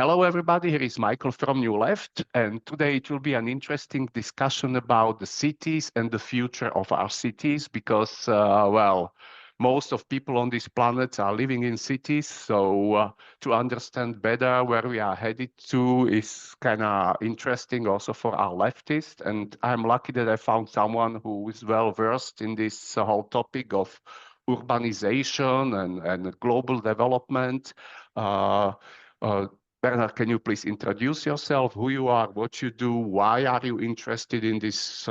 Hello, everybody. Here is Michael from New Left, and today it will be an interesting discussion about the cities and the future of our cities because, well, most of people on this planet are living in cities. So to understand better where we are headed to is kind of interesting also for our leftists. And I'm lucky that I found someone who is well versed in this whole topic of urbanization and global development. Uh, uh, Bernard, can you please introduce yourself, who you are, what you do, why are you interested in this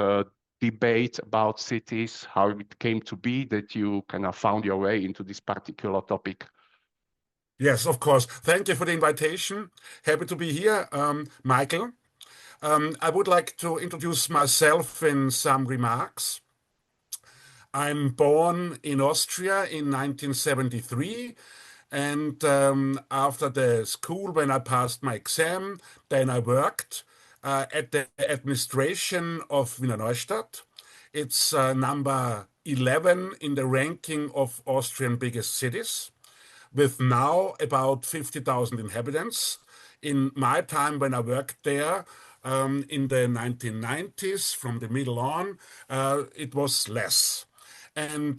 debate about cities, how it came to be that you kind of found your way into this particular topic? Yes, of course. Thank you for the invitation. Happy to be here, Michael. I would like to introduce myself in some remarks. I'm born in Austria in 1973, and after the school, when I passed my exam, then I worked at the administration of Wiener Neustadt. It's number 11 in the ranking of Austrian biggest cities, with now about 50,000 inhabitants. In my time when I worked there, in the 1990s, from the middle on, it was less. And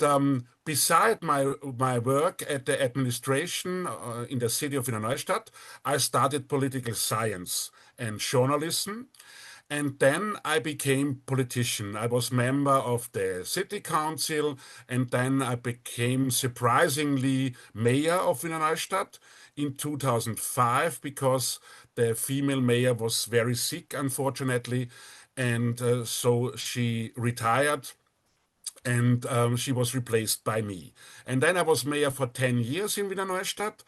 beside my work at the administration in the city of Wiener Neustadt, I studied political science and journalism. And then I became politician. I was member of the city council, and then I became surprisingly mayor of Wiener Neustadt in 2005 because the female mayor was very sick, unfortunately, and so she retired and she was replaced by me. And then I was mayor for 10 years in Wiener Neustadt.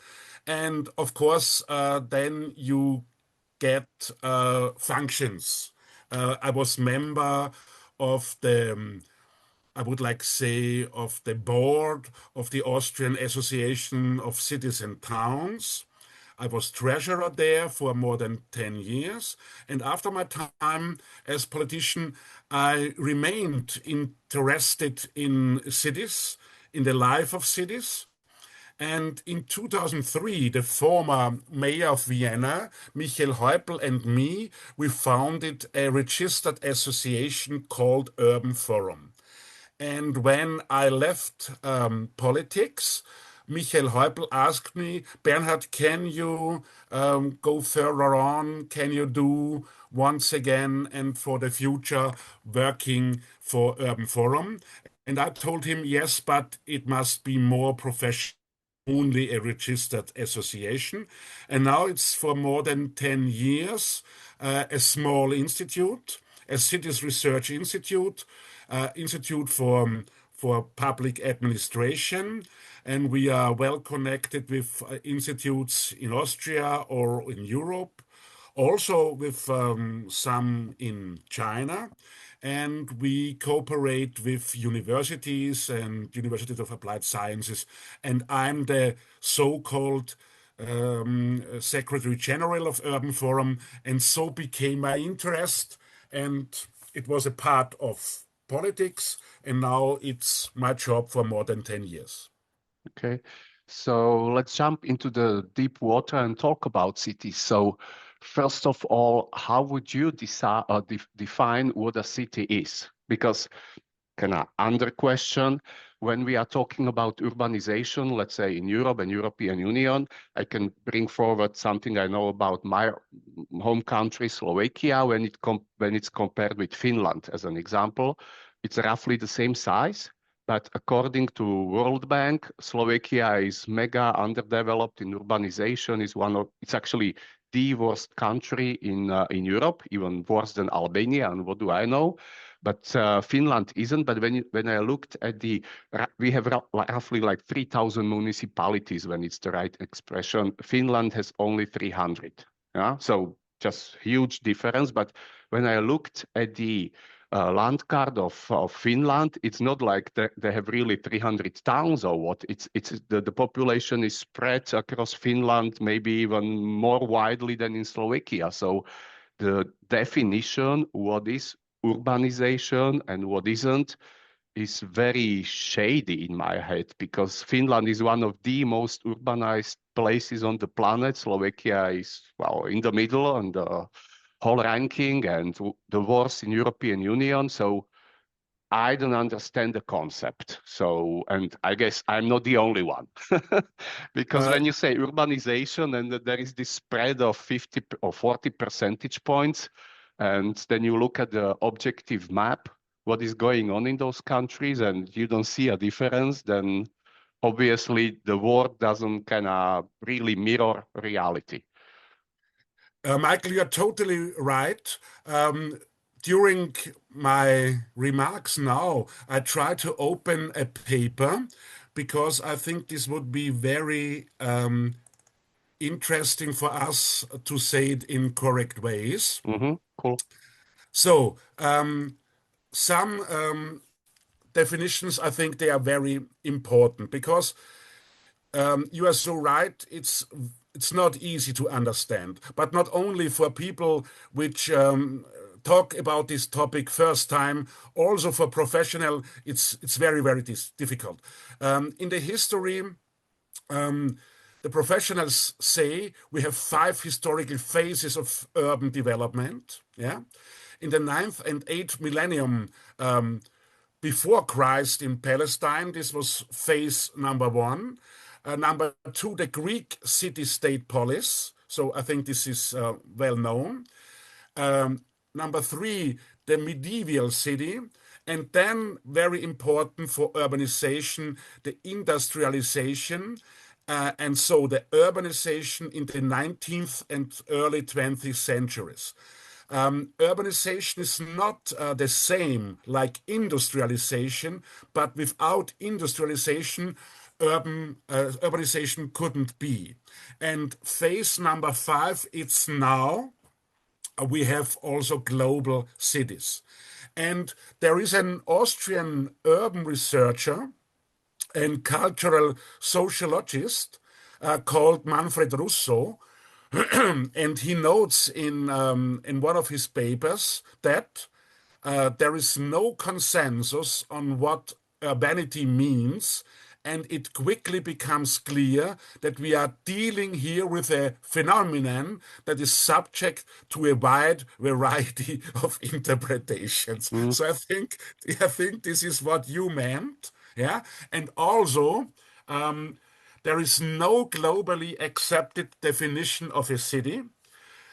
And of course, then you get functions. I was member of the, I would like say, of the board of the Austrian Association of Cities and Towns. I was treasurer there for more than 10 years. And after my time as politician, I remained interested in cities, in the life of cities. And in 2003, the former mayor of Vienna, Michael Häupl, and me, we founded a registered association called Urban Forum. And when I left politics, Michael Häupl asked me, Bernhard, can you go further on? Can you do once again and for the future working for Urban Forum? And I told him, yes, but it must be more professional, only a registered association. And now it's for more than 10 years a small institute, a cities research institute, institute for public administration. And we are well connected with institutes in Austria or in Europe, also with some in China. And we cooperate with universities and universities of applied sciences. And I'm the so-called Secretary General of Urban Forum, and so became my interest. And it was a part of politics, and now it's my job for more than 10 years. Okay, so let's jump into the deep water and talk about cities. So, first of all, how would you decide define what a city is? Because kind of under question, when we are talking about urbanization, let's say in Europe and European Union, I can bring forward something I know about my home country, Slovakia, when it's compared with Finland as an example. It's roughly the same size. But according to World Bank, Slovakia is mega underdeveloped in urbanization. It's actually the worst country in Europe, even worse than Albania. And what do I know? But Finland isn't. But when I looked at we have roughly like 3,000 municipalities, when it's the right expression. Finland has only 300. Yeah, so just huge difference. But when I looked at the land card of Finland, it's not like they have really 300 towns or what. It's the population is spread across Finland, maybe even more widely than in Slovakia. So the definition, what is urbanization and what isn't, is very shady in my head, because Finland is one of the most urbanized places on the planet. Slovakia is, well, in the middle on the whole ranking, and the worst in European Union. So I don't understand the concept. So, and I guess I'm not the only one. Because Uh, when you say urbanization and there is this spread of 50 or 40 percentage points, and then you look at the objective map, what is going on in those countries, and you don't see a difference, then obviously the world doesn't kind of really mirror reality. Michael, you're totally right. During my remarks now, I try to open a paper because I think this would be very interesting for us to say it in correct ways. Cool. So, some definitions, I think they are very important because you are so right. It's not easy to understand, but not only for people which talk about this topic first time, also for professional. It's very difficult. In the history, um, the professionals say we have five historical phases of urban development. Yeah, in the ninth and eighth millennium. Before Christ in Palestine. This was phase number one. Number two, the Greek city-state polis. So I think this is well known. Number three, the medieval city. And then, very important for urbanization, the industrialization. And so the urbanization in the 19th and early 20th centuries. Urbanization is not the same like industrialization, but without industrialization, urbanization couldn't be. And phase number five, it's now. We have also global cities. And there is an Austrian urban researcher and cultural sociologist called Manfred Russo, and he notes in one of his papers that there is no consensus on what urbanity means, and it quickly becomes clear that we are dealing here with a phenomenon that is subject to a wide variety of interpretations. Mm. So I think this is what you meant, yeah, and also. There is no globally accepted definition of a city,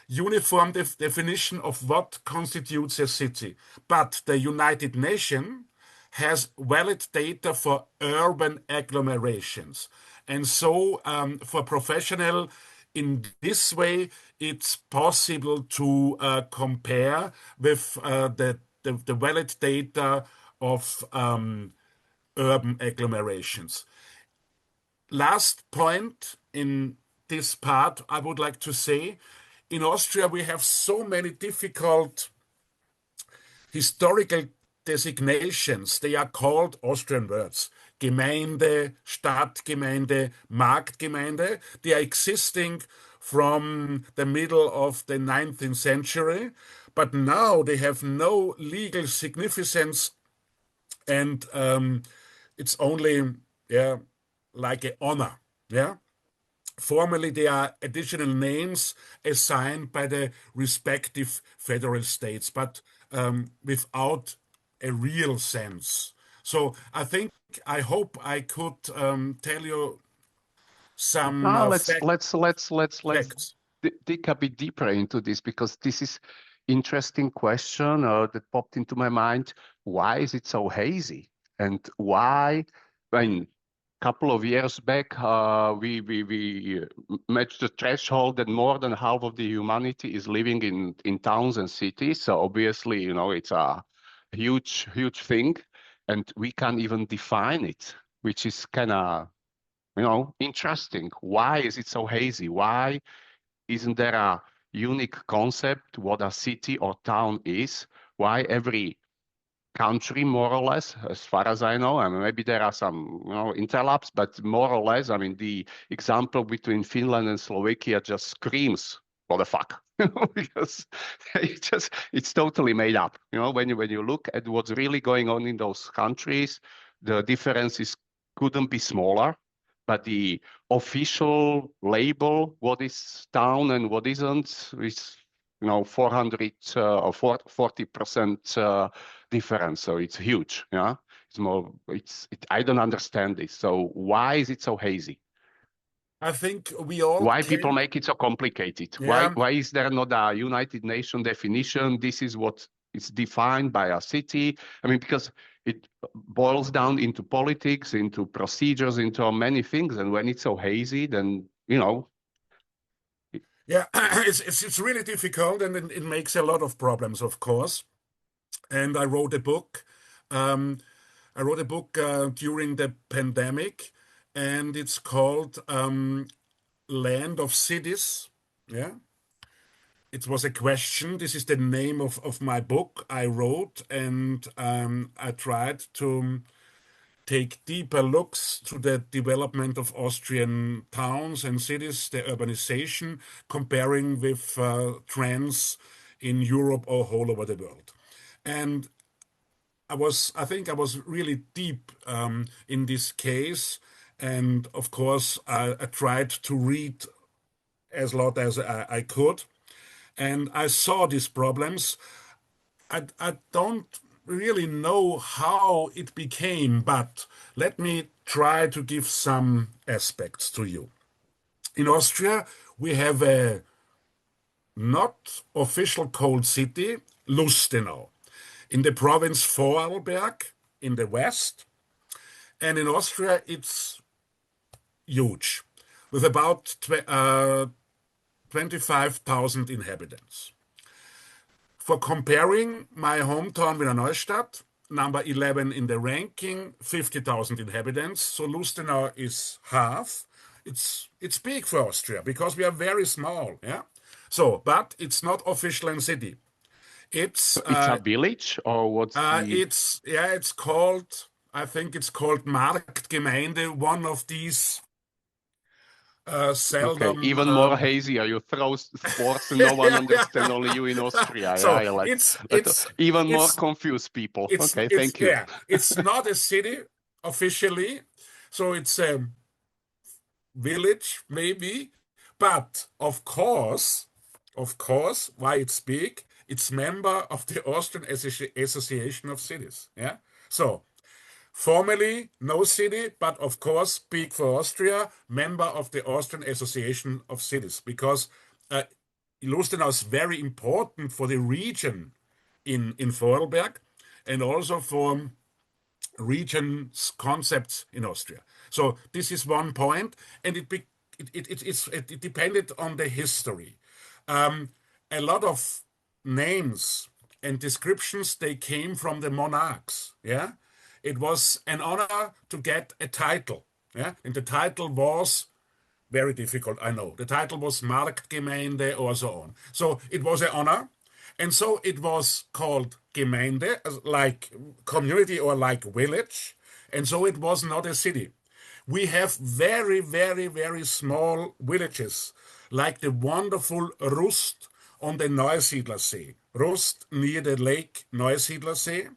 uniform definition of what constitutes a city. But the United Nations has valid data for urban agglomerations. And so, for professional, in this way, it's possible to compare with the valid data of urban agglomerations. Last point in this part, I would like to say, in Austria, we have so many difficult historical designations. They are called Austrian words. Gemeinde, Stadtgemeinde, Marktgemeinde. They are existing from the middle of the 19th century, but now they have no legal significance, and it's only, yeah, like an honor. Yeah. Formally, there are additional names assigned by the respective federal states, but without a real sense. So I hope I could tell you some Now let's facts. dig a bit deeper into this, because this is interesting question that popped into my mind. Why is it so hazy? And why, I mean, couple of years back, we matched the threshold that more than half of the humanity is living in towns and cities. So obviously, it's a huge thing, and we can't even define it, which is kind of, interesting. Why is it so hazy? Why isn't there a unique concept what a city or town is? Why every country, more or less, as far as I know. I mean, maybe there are some, interlaps, but more or less, I mean, the example between Finland and Slovakia just screams, what the fuck? Because it's totally made up. When you look at what's really going on in those countries, the differences couldn't be smaller. but the official label, what is town and what isn't, is 400 or 40% difference. So it's huge. Yeah, it's more. I don't understand this. So why is it so hazy? I think we all Why people can. make it so complicated? Yeah, Why is there not a United Nations definition? This is what is defined by a city. I mean, because it boils down into politics, into procedures, into many things. And when it's so hazy, then yeah. It's really difficult, and it makes a lot of problems, of course. And I wrote a book. Um, I wrote a book during the pandemic, and it's called Land of Cities. Yeah. It was a question. This is the name of my book I wrote, and I tried to take deeper looks to the development of Austrian towns and cities, the urbanization, comparing with trends in Europe or all over the world. And I think I was really deep in this case. And of course, I tried to read as lot as I could. And I saw these problems. I don't really know how it became, but let me try to give some aspects to you. In Austria, we have a not official cold city, Lustenau, in the province Vorarlberg in the west. And in Austria, it's huge, with about 25,000 inhabitants. For comparing my hometown Wiener Neustadt, number 11 in the ranking, 50,000 inhabitants. So Lustenau is half. It's big for Austria because we are very small. Yeah. So, but it's not official in city. It's it's a village or what's the it's called, I think it's called Marktgemeinde, one of these okay, seldom even more hazy. You throw words and no one yeah, yeah. understand, only you in Austria. Yeah, So I like it's let it's even more it's confused people. Okay, thank you. yeah, it's not a city officially, so it's a village maybe, but of course, why it's big, it's member of the Austrian Association of Cities. Yeah, so formally no city, but of course big for Austria, member of the Austrian Association of Cities, because uh, Lustenau is very important for the region in Vorarlberg and also for regions concepts in Austria. So this is one point, and it depended on the history. A lot of names and descriptions they came from the monarchs. Yeah, it was an honor to get a title. Yeah, and the title was very difficult, I know. The title was Marktgemeinde or so on. So it was an honor. And so it was called Gemeinde, like community or like village. And so it was not a city. We have very, very, very small villages, like the wonderful Rust on the Neusiedlersee. Rust near the lake Neusiedlersee.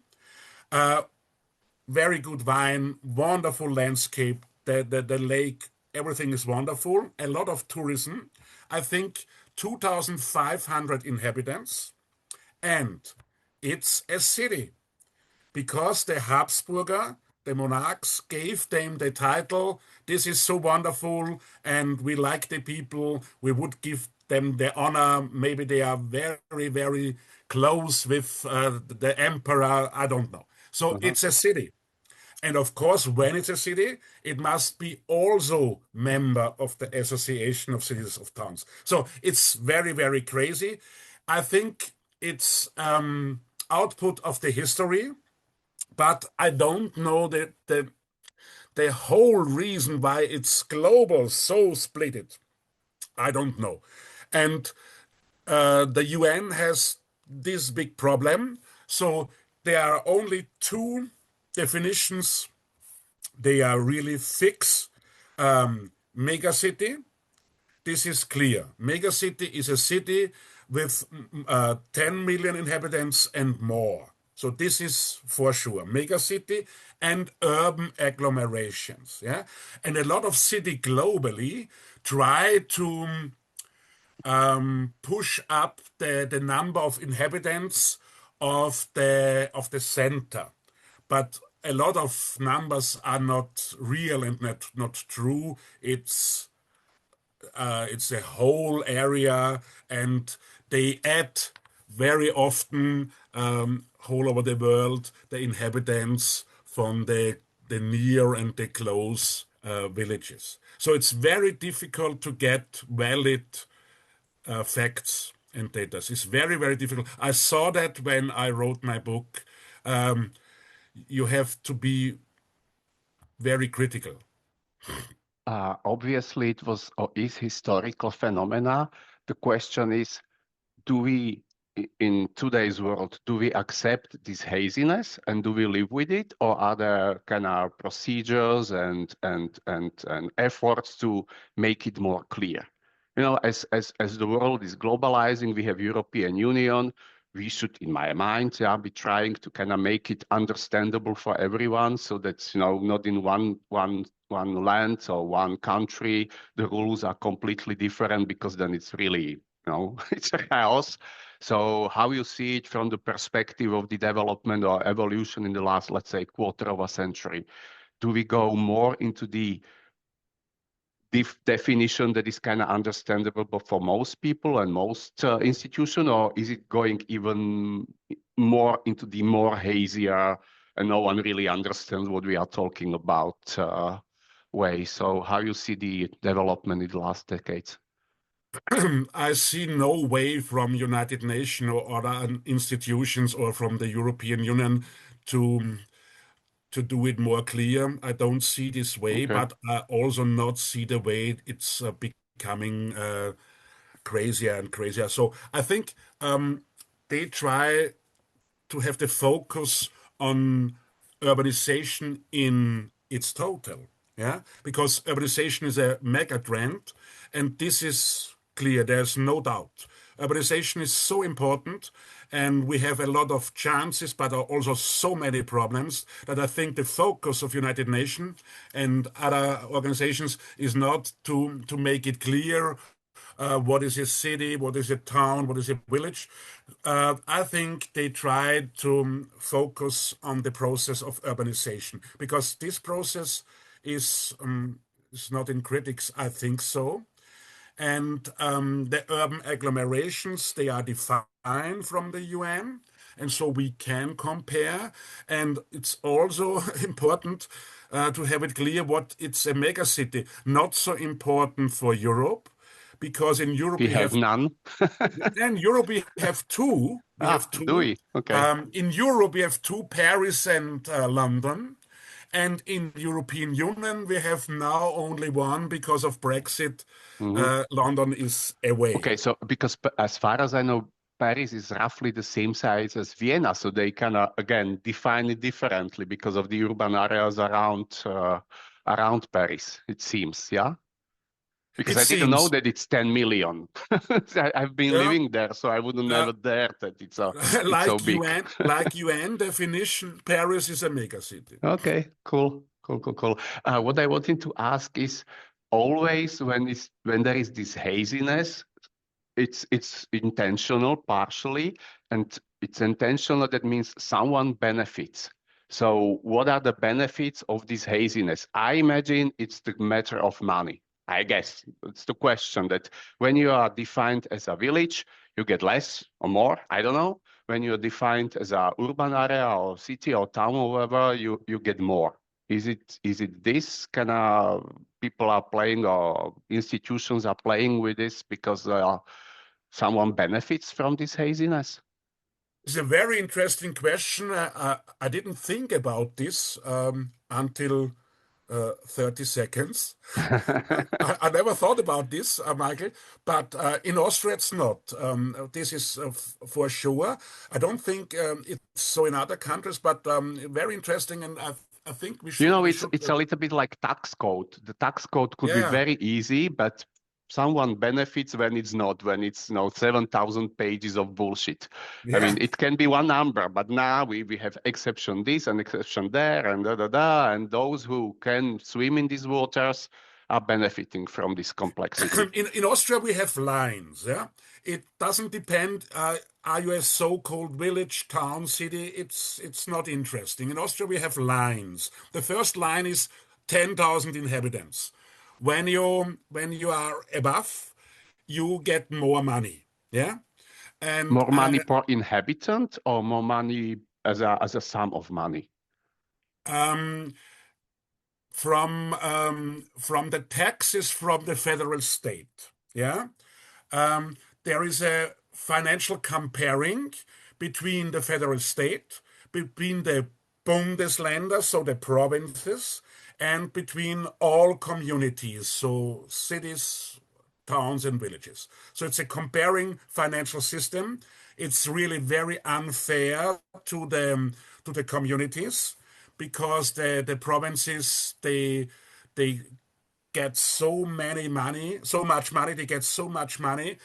Very good wine, wonderful landscape, the lake, everything is wonderful. A lot of tourism. I think 2,500 inhabitants, and it's a city because the Habsburger, the monarchs, gave them the title. This is so wonderful, and we like the people. We would give them the honor. Maybe they are very, very close with the emperor. I don't know. So Uh-huh. it's a city. And of course, when it's a city, it must be also member of the Association of Cities of Towns. So it's very, very crazy. I think it's output of the history, but I don't know the whole reason why it's global, so split it. I don't know. And the UN has this big problem. So there are only two definitions. They are really fixed. Megacity, this is clear. Megacity is a city with 10 million inhabitants and more. So this is for sure megacity and urban agglomerations. Yeah, and a lot of city globally try to push up the number of inhabitants of the center, but a lot of numbers are not real and not true. It's a whole area, and they add very often all over the world the inhabitants from the near and the close villages. So it's very difficult to get valid facts and data. It's very, very difficult. I saw that when I wrote my book. Um, you have to be very critical. Obviously, it was or is historical phenomena. The question is, do we, in today's world, do we accept this haziness and do we live with it, or are there kind of procedures and efforts to make it more clear? You know, as the world is globalizing, we have European Union. We should, in my mind, yeah, be trying to kind of make it understandable for everyone, so that not in one land or one country the rules are completely different, because then it's really it's a chaos. So how you see it from the perspective of the development or evolution in the last, let's say, quarter of a century? Do we go more into the definition that is kind of understandable but for most people and most institutions, or is it going even more into the more hazier and no one really understands what we are talking about way? So how you see the development in the last decades? I see no way from United Nations or other institutions or from the European Union to to do it more clear. I don't see this way, Okay. but I also not see the way it's becoming crazier and crazier. So I think they try to have the focus on urbanization in its total. Yeah, because urbanization is a mega trend, and this is clear. There's no doubt. Urbanization is so important, and we have a lot of chances, but are also so many problems that I think the focus of United Nations and other organizations is not to make it clear what is a city, what is a town, what is a village. I think they tried to focus on the process of urbanization because this process is not in critics. I think so. And the urban agglomerations, they are defined from the UN, and so we can compare. And it's also important to have it clear what it's a megacity. Not so important for Europe, because in Europe We we have have none. in Europe we have two. We have Do two. we? Okay. In Europe we have two, Paris and London. And in the European Union, we have now only one because of Brexit. Mhm. London is away. Okay, so because as far as I know, Paris is roughly the same size as Vienna, so they kind of again define it differently because of the urban areas around Paris. It seems, yeah. Because It I didn't know seems, that it's 10 million. I've been yeah, living there, so I wouldn't uh, never dare that it's so big. Like UN definition, Paris is a megacity. Okay, cool, cool, cool, cool. What I wanted to ask is always when there is this haziness, it's intentional partially, and it's intentional. That means someone benefits. So what are the benefits of this haziness? I imagine it's the matter of money. I guess it's the question that when you are defined as a village, you get less or more. I don't know. When you're defined as a urban area or city or town or whatever, you get more. Is it this kind of people are playing or institutions are playing with this because someone benefits from this haziness? It's a very interesting question. I didn't think about this until 30 seconds. I never thought about this, Michael, but in Austria it's not. This is for sure. I don't think it's so in other countries, but very interesting, and I think we You should know, we it's should it's a little bit like tax code. The tax code could be yeah. very easy, but someone benefits when it's not, when it's 7,000 pages of bullshit. I Yeah. mean, it can be one number, but now we have exception this and exception there and da da da, and those who can swim in these waters are benefiting from this complexity. In Austria, we have lines. Yeah, it doesn't depend. Are you a so-called village, town, city? It's not interesting. In Austria, we have lines. The first line is 10,000 inhabitants. When you are above, you get more money. Yeah, and More money per inhabitant or more money as a sum of money? um, from the taxes from the federal state. Yeah. There is a financial comparing between the federal state, between the Bundesländer, so the provinces, and between all communities, so cities, towns, and villages. So it's a comparing financial system. It's really very unfair to the communities because the provinces they get so much money, they get so much money,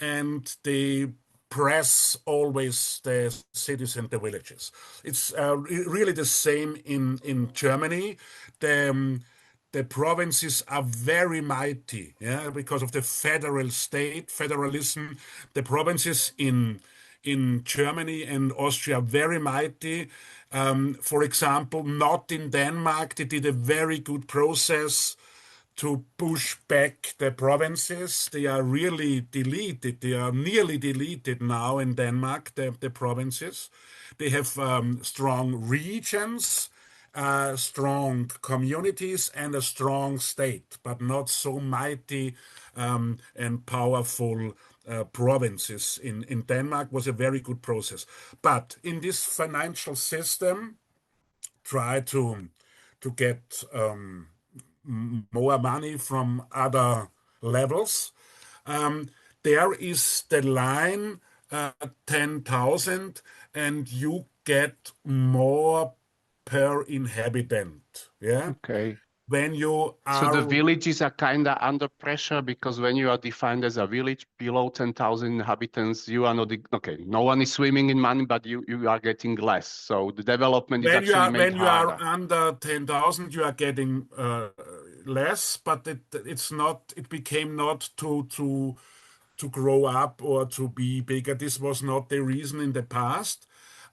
and they press always the cities and the villages. It's really the same in Germany. The provinces are very mighty, yeah, because of the federal state, federalism. The provinces in Germany and Austria very mighty. For example, not in Denmark, they did a very good process to push back the provinces. They are really deleted. They are nearly deleted now in Denmark, the provinces. They have strong regions, strong communities, and a strong state, but not so mighty and powerful provinces. In Denmark was a very good process. But in this financial system, try to get more money from other levels. Um, there is the line 10,000, and you get more per inhabitant. Yeah. Okay. When you So the are, villages are kind of under pressure because when you are defined as a village below 10,000 inhabitants, you are not, okay, no one is swimming in money, but you are getting less. So the development is actually made when you are harder. under 10,000, you are getting less, but it's not, it became not to grow up or to be bigger. This was not the reason in the past.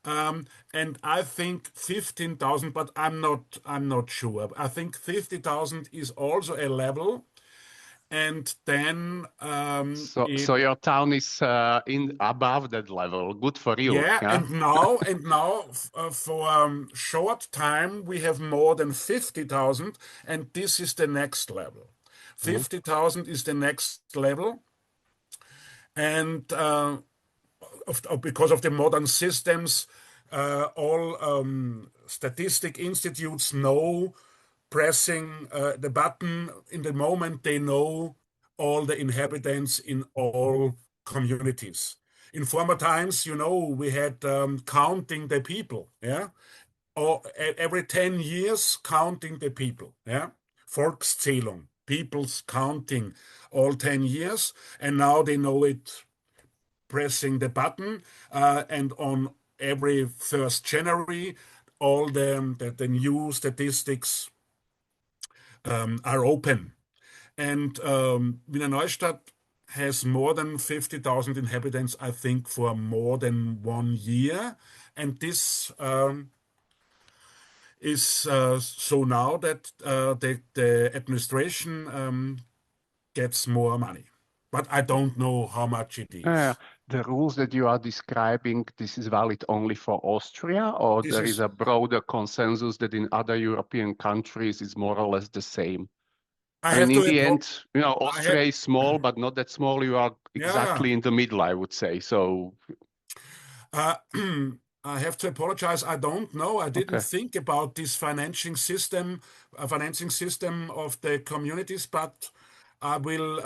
And I think 15,000, but I'm not sure. I think 50,000 is also a level. And then So your town is in above that level. Good for you. yeah, Yeah. and now for short time we have more than 50,000, and this is the next level. Mhm. 50,000 is the next level, and because of the modern systems, all statistic institutes know pressing the button in the moment they know all the inhabitants in all communities. In former times, we had counting the people, yeah, or every 10 years counting the people, yeah, Volkszählung, people's counting all 10 years, and now they know it pressing the button, and on every 1st January, all the new statistics are open. And Wiener Neustadt has more than 50,000 inhabitants, I think, for more than 1 year. And this is so now that the administration gets more money. But I don't know how much it Uh, is. the rules that you are describing, this is valid only for Austria, or This there is is a broader consensus that in other European countries is more or less the same? I I mean, have in to the appro end, I have Austria is small, but not that small. You are yeah. exactly in the middle, I would say. So, Uh, I have to apologize. I don't know. I didn't okay. think about this financing system of the communities, but I will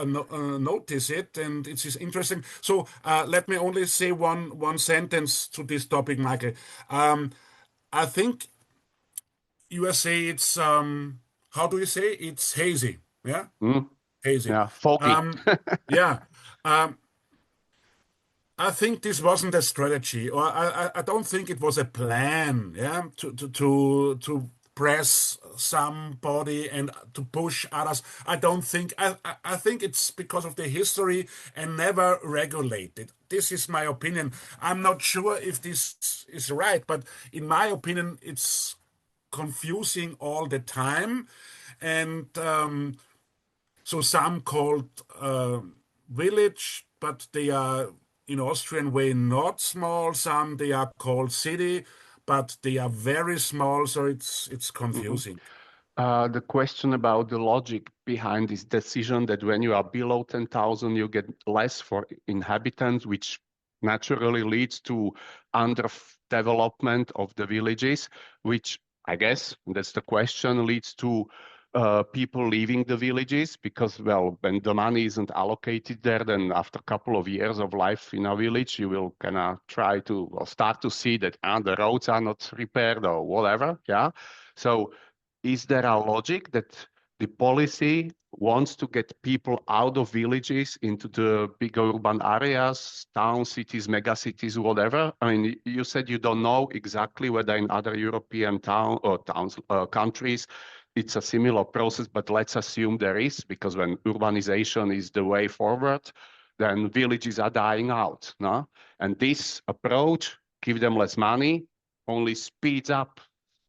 notice it, and it is interesting. So let me only say one sentence to this topic, Michael. Um, I think USA it's how do you say it's hazy, yeah? Hmm? hazy. Yeah, foggy. Yeah. Um, I think this wasn't a strategy, or I don't think it was a plan, yeah, to press somebody and to push others. I don't think I think it's because of the history and never regulated. This is my opinion. I'm not sure if this is right, but in my opinion, it's confusing all the time, and so some called village, but they are in Austrian way not small. Some they are called city, but they are very small. So it's Mhm. confusing. The question about the logic behind this decision that when you are below 10,000, you get less for inhabitants, which naturally leads to underdevelopment of the villages, which I guess that's the question, leads to people leaving the villages because, well, when the money isn't allocated there, then after a couple of years of life in a village, you will kind of try to or start to see that the roads are not repaired or whatever. Yeah. So is there a logic that the policy wants to get people out of villages into the big urban areas, towns, cities, mega cities, whatever? I mean, you said you don't know exactly whether in other European towns, countries, it's a similar process, but let's assume there is, because when urbanization is the way forward, then villages are dying out, no? And this approach, give them less money, only speeds up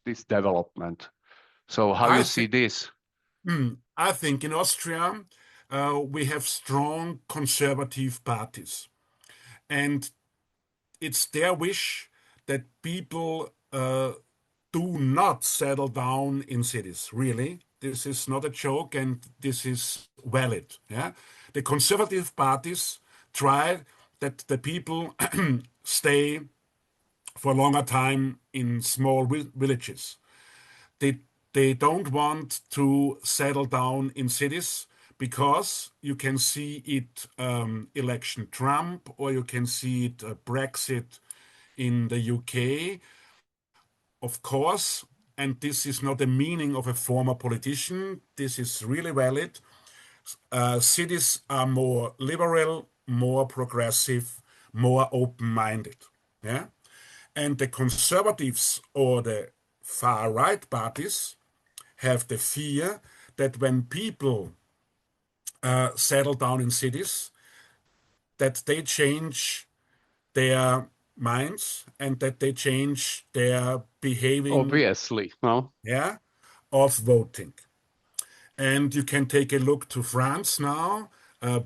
this development. So how you I see think this? I think in Austria we have strong conservative parties, and it's their wish that people do not settle down in cities. Really, this is not a joke, and this is valid. Yeah, the conservative parties try that the people stay for a longer time in small villages. They they don't want to settle down in cities because you can see it election Trump, or you can see it Brexit in the UK, of course. And this is not the meaning of a former politician. This is really valid. Cities are more liberal, more progressive, more open-minded. Yeah. And the conservatives or the far right parties have the fear that when people settle down in cities, that they change their minds and that they change their behaving, Obviously, no? yeah, of voting. And you can take a look to France now.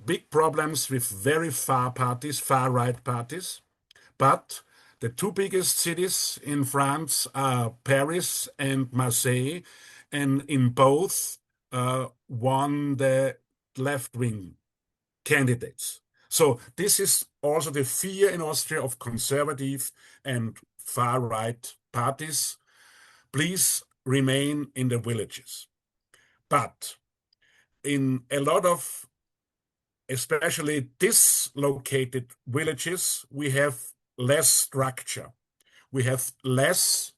Big problems with very far parties, far right parties. But the two biggest cities in France are Paris and Marseille, and in both won the left wing candidates. So this is also the fear in Austria of conservative and far right parties. Please remain in the villages. But in a lot of especially dislocated villages, we have less structure. We have less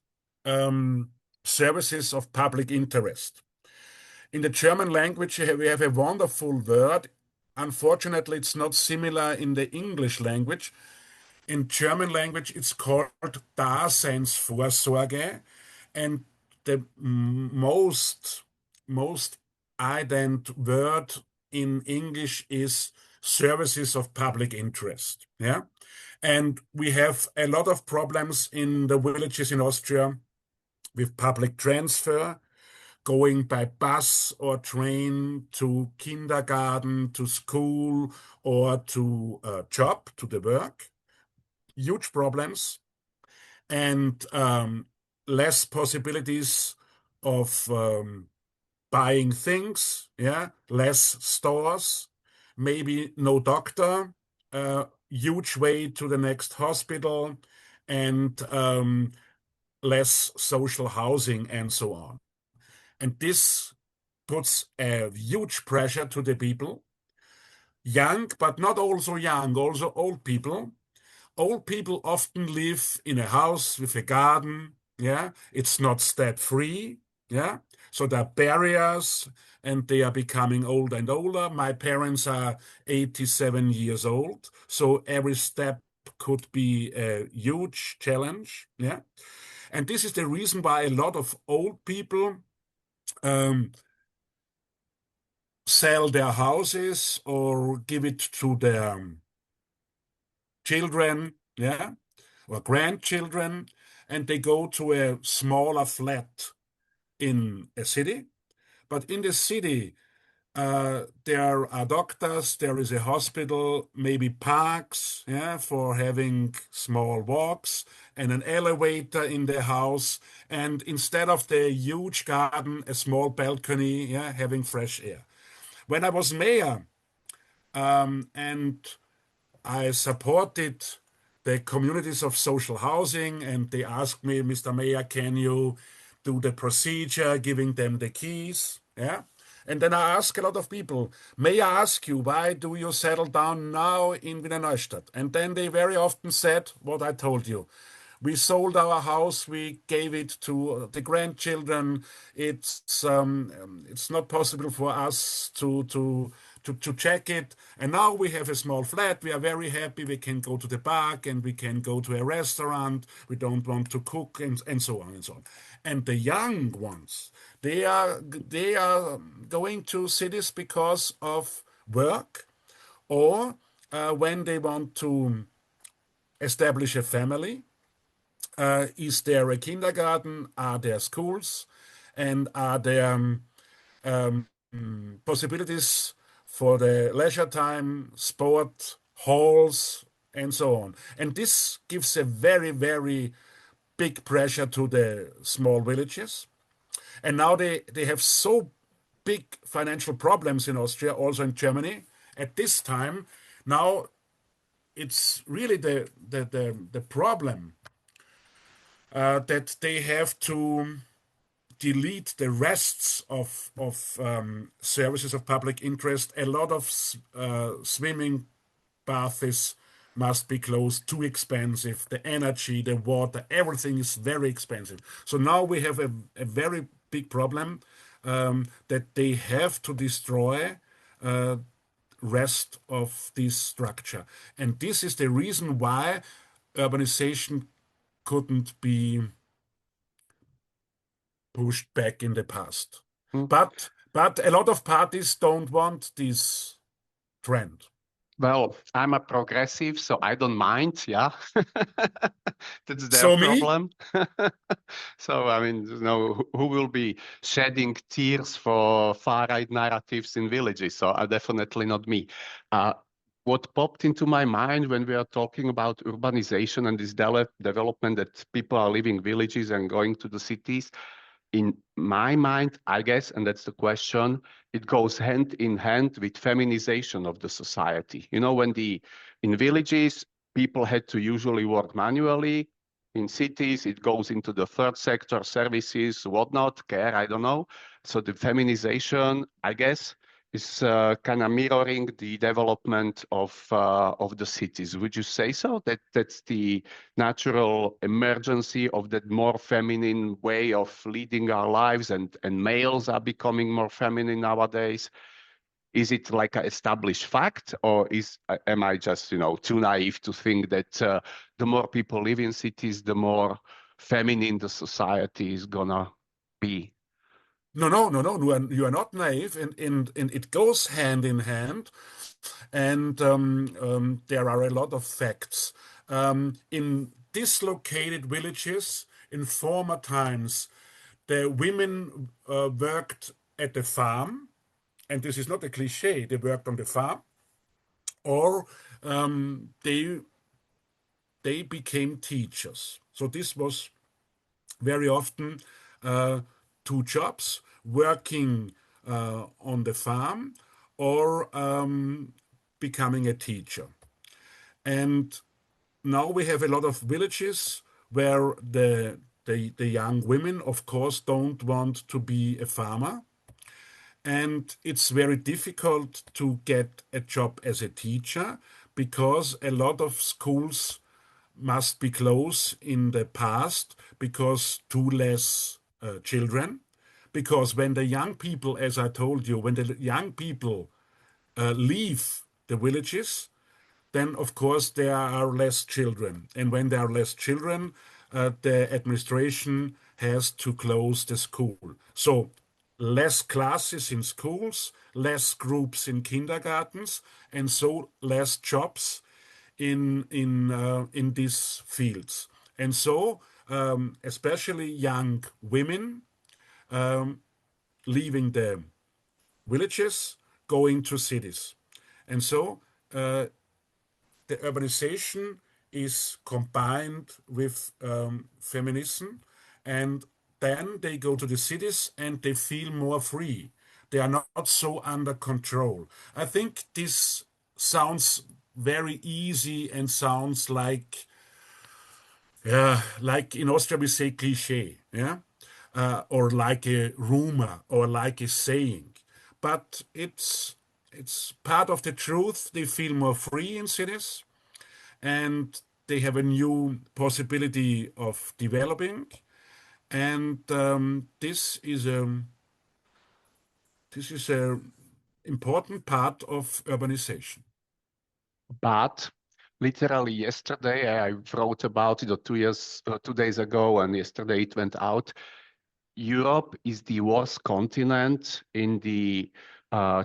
services of public interest. In the German language, we have a wonderful word. Unfortunately, it's not similar in the English language. In German language, it's called Daseinsvorsorge, and the most ident word in English is services of public interest. Yeah, and we have a lot of problems in the villages in Austria with public transfer, going by bus or train to kindergarten, to school, or to a job, to the work. Huge problems and less possibilities of buying things, yeah, less stores, maybe no doctor, huge way to the next hospital, and less social housing and so on. And this puts a huge pressure to the people, young, but not also young, also old people. Old people often live in a house with a garden. Yeah, it's not step free. Yeah. So there are barriers and they are becoming older and older. My parents are 87 years old. So every step could be a huge challenge. Yeah. And this is the reason why a lot of old people um, sell their houses or give it to their children, yeah, or grandchildren, and they go to a smaller flat in a city. But in the city, there are doctors, there is a hospital, maybe parks, yeah, for having small walks, and an elevator in the house, and instead of the huge garden, a small balcony, yeah, having fresh air. When I was mayor, and I supported the communities of social housing, and they asked me, Mr. Mayor, can you do the procedure, giving them the keys? Yeah. And then I ask a lot of people, may I ask you, why do you settle down now in Wiener Neustadt? And then they very often said what I told you. We sold our house. We gave it to the grandchildren. It's not possible for us to check it. And now we have a small flat. We are very happy. We can go to the park and we can go to a restaurant. We don't want to cook and so on and so on. And the young ones, they are going to cities because of work or when they want to establish a family. Is there a kindergarten? Are there schools? And are there possibilities for the leisure time, sport, halls, and so on? And this gives a very, very big pressure to the small villages. And now they have so big financial problems in Austria, also in Germany at this time. Now it's really the problem that they have to delete the rests of services of public interest. A lot of swimming baths must be closed, too expensive. The energy, the water, everything is very expensive. So now we have a very big problem that they have to destroy rest of this structure. And this is the reason why urbanization couldn't be pushed back in the past. Mm. But a lot of parties don't want this trend. Well, I'm a progressive, so I don't mind. Yeah, that's their So me? problem. So, I mean, who will be shedding tears for far-right narratives in villages? So, definitely not me. Uh, what popped into my mind when we are talking about urbanization and this development that people are leaving villages and going to the cities, in my mind, I guess, and that's the question, it goes hand in hand with feminization of the society. When in villages, people had to usually work manually. In cities, it goes into the third sector, services, whatnot, care, I don't know. So the feminization, I guess, is kind of mirroring the development of the cities. Would you say so? That's the natural emergency of that more feminine way of leading our lives, and males are becoming more feminine nowadays. Is it like an established fact, or am I just too naive to think that the more people live in cities, the more feminine the society is gonna be? No, no, no, no. You are not naive, and it goes hand in hand. And there are a lot of facts. In dislocated villages in former times, the women worked at the farm, and this is not a cliche, they worked on the farm, or they became teachers. So this was very often uh, two jobs, working on the farm or becoming a teacher. And now we have a lot of villages where the young women, of course, don't want to be a farmer. And it's very difficult to get a job as a teacher because a lot of schools must be closed in the past because too less children, because when the young people, as I told you, when the young people leave the villages, then of course there are less children. And when there are less children, the administration has to close the school. So less classes in schools, less groups in kindergartens, and so less jobs in these fields. And so especially young women leaving the villages, going to cities. And so the urbanization is combined with feminism, and then they go to the cities and they feel more free. They are not so under control. I think this sounds very easy and sounds like, yeah, like in Austria we say cliché, yeah, or like a rumor or like a saying, but it's part of the truth. They feel more free in cities and they have a new possibility of developing. And this is a important part of urbanization. But literally yesterday, I wrote about it, or 2 years, 2 days ago, and yesterday it went out. Europe is the worst continent in the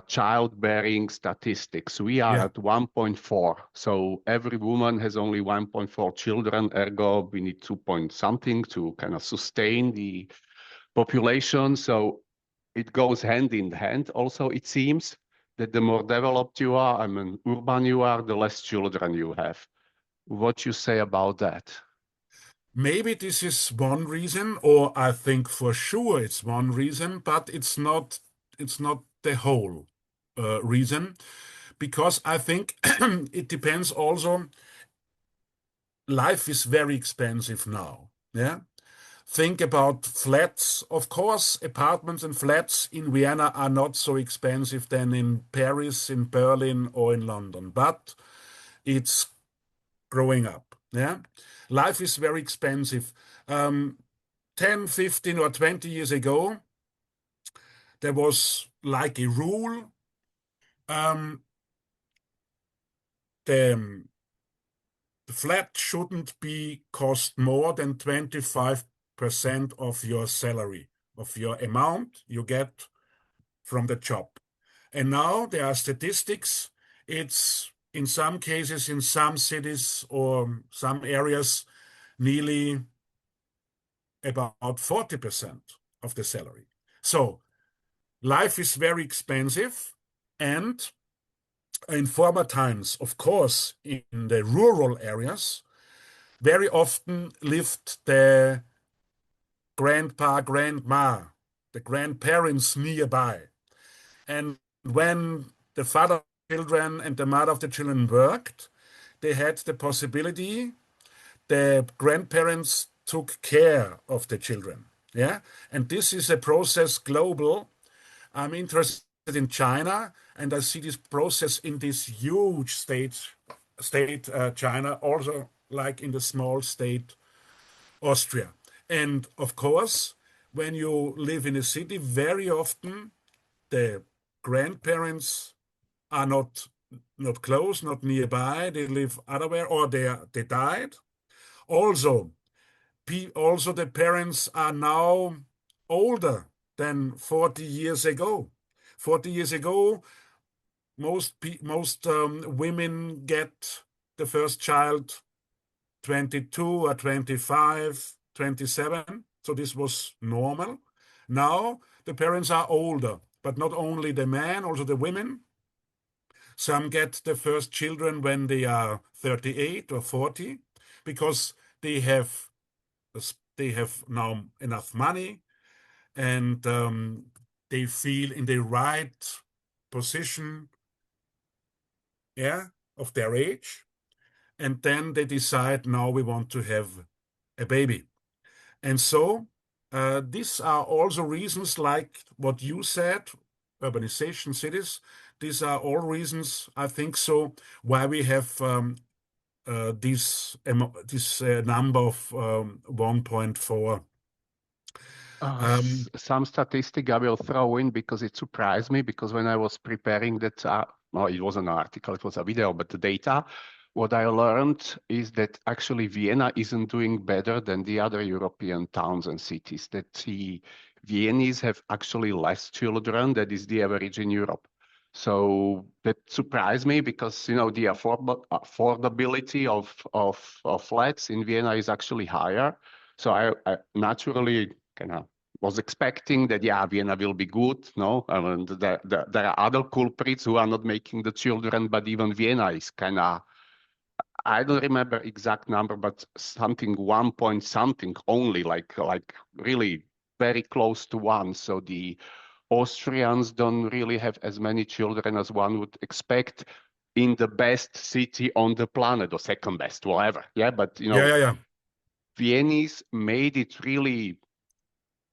childbearing statistics. We are Yeah, at 1.4. So every woman has only 1.4 children. Ergo, we need 2 point something to kind of sustain the population. So it goes hand in hand. Also, it seems that the more developed you are, I mean, urban you are, the less children you have. What you say about that? maybe this is one reason, or I think for sure it's one reason, but it's not the whole reason, because I think it depends also. Life is very expensive now. Yeah. Think about flats. Of course, apartments and flats in Vienna are not so expensive than in Paris, in Berlin, or in London, but it's growing up. Yeah. Life is very expensive. 10, 15, or 20 years ago, there was like a rule. Um, the, the flat shouldn't be cost more than 25% of your salary, of your amount you get from the job. And now there are statistics. It's in some cases, in some cities or some areas, nearly about 40% of the salary. So life is very expensive. And in former times, of course, in the rural areas, very often lived the grandpa, grandma, the grandparents nearby. And when the father of the children and the mother of the children worked, they had the possibility, the grandparents took care of the children. Yeah. And this is a process global. I'm interested in China, and I see this process in this huge state China, also like in the small state Austria. And of course, when you live in a city, very often the grandparents are not close, not nearby. They live otherwhere, or they died. Also, also the parents are now older than 40 years ago. 40 years ago, most women get the first child 22 or 25, 27. So this was normal. Now the parents are older, but not only the men, also the women. Some get the first children when they are 38 or 40 because they have they have now enough money, and they feel in the right position, yeah, of their age. And then they decide, now we want to have a baby. And so these are also reasons like what you said, urbanization, cities. These are all reasons, I think so, why we have this number of 1.4. Some statistic I will throw in because it surprised me because when I was preparing that, no, it was an article, it was a video, but the data, what I learned is that actually Vienna isn't doing better than the other European towns and cities, that the Viennese have actually less children than is the average in Europe. So that surprised me because the affordability of flats in Vienna is actually higher. So I naturally kind of was expecting that, yeah, Vienna will be good. No, I mean, there are other culprits who are not making the children, but even Vienna is kind of, I don't remember exact number, but something 1 point something only, like really very close to one. So the Austrians don't really have as many children as one would expect in the best city on the planet or second best, whatever. Yeah, but Yeah, yeah, yeah. Viennese made it really,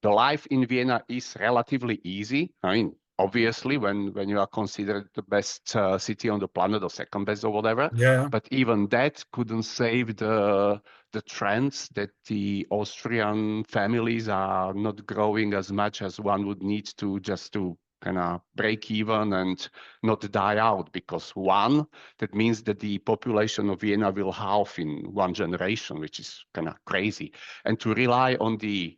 the life in Vienna is relatively easy. I mean, obviously, when you are considered the best city on the planet or second best or whatever, Yeah. but even that couldn't save the trends that the Austrian families are not growing as much as one would need to just to kind of break even and not die out. Because one, that means that the population of Vienna will halve in one generation, which is kind of crazy. And to rely on the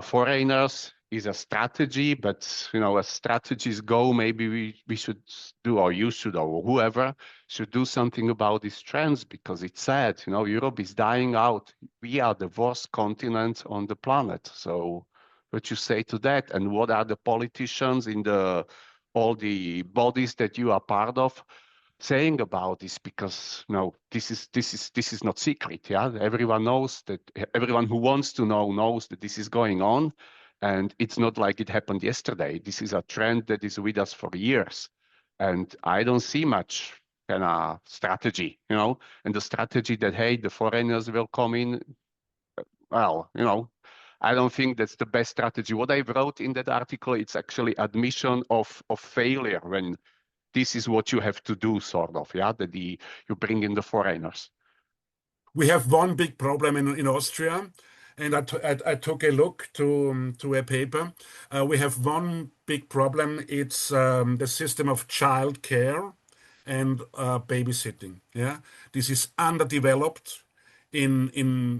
foreigners is a strategy, but as strategies go, maybe we should do, or you should, or whoever should do something about these trends because it's sad. Europe is dying out. We are the worst continent on the planet. So, what you say to that, and what are the politicians in all the bodies that you are part of saying about this? Because this is not secret. Yeah, everyone knows that. Everyone who wants to know knows that this is going on, and it's not like it happened yesterday. This is a trend that is with us for years, and I don't see much kind of strategy. And the strategy that, hey, the foreigners will come in. Well, I don't think that's the best strategy. What I wrote in that article, it's actually admission of failure when this is what you have to do, sort of, yeah, that you bring in the foreigners. We have one big problem in Austria, and I took a look to a paper. We have one big problem. It's the system of child care and babysitting. Yeah, this is underdeveloped in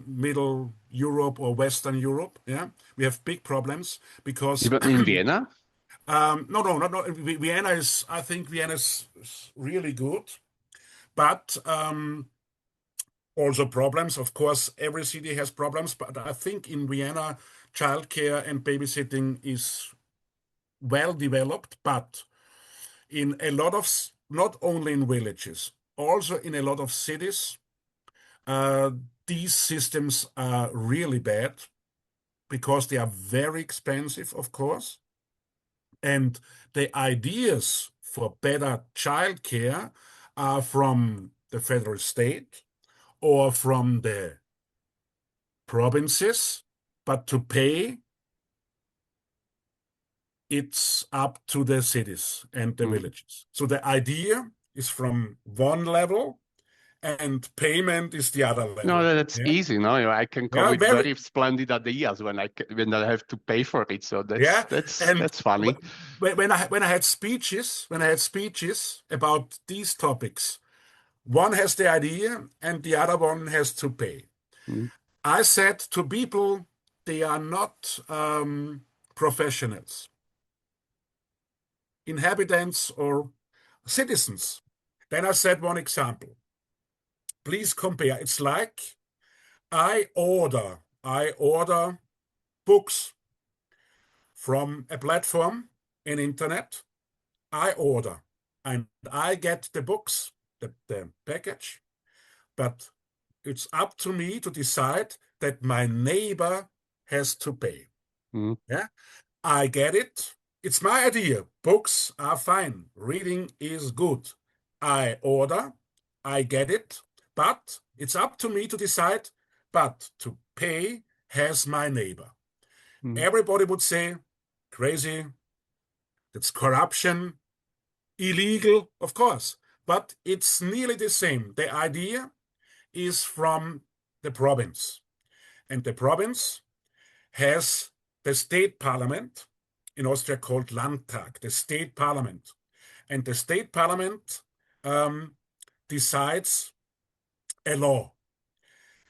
Middle Europe or Western Europe. Yeah, we have big problems because Even in Vienna? no. Vienna is, I think Vienna is really good, but also problems. Of course, every city has problems, but I think in Vienna, childcare and babysitting is well developed, but in a lot of, not only in villages, also in a lot of cities, uh, these systems are really bad because they are very expensive, of course. And the ideas for better childcare are from the federal state or from the provinces, but to pay, it's up to the cities and the Mm. villages. So the idea is from one level and payment is the other No, level. that's Yeah. easy. No, I can come Yeah, with very. very splendid ideas when I have to pay for it. So that's Yeah. that's And that's funny. when I had speeches about these topics, one has the idea and the other one has to pay. Mm. I said to people, they are not professionals, inhabitants or citizens. Then I said one example. Please compare. It's like I order books from a platform in internet. I order and I get the books, the package, but it's up to me to decide that my neighbor has to pay. Mm. Yeah, I get it. It's my idea. Books are fine. Reading is good. I order, I get it, but it's up to me to decide. But to pay has my neighbor. Mm. Everybody would say, crazy, that's corruption, illegal, of course. But it's nearly the same. The idea is from the province, and the province has the state parliament, in Austria called Landtag, the state parliament. And the state parliament decides a law.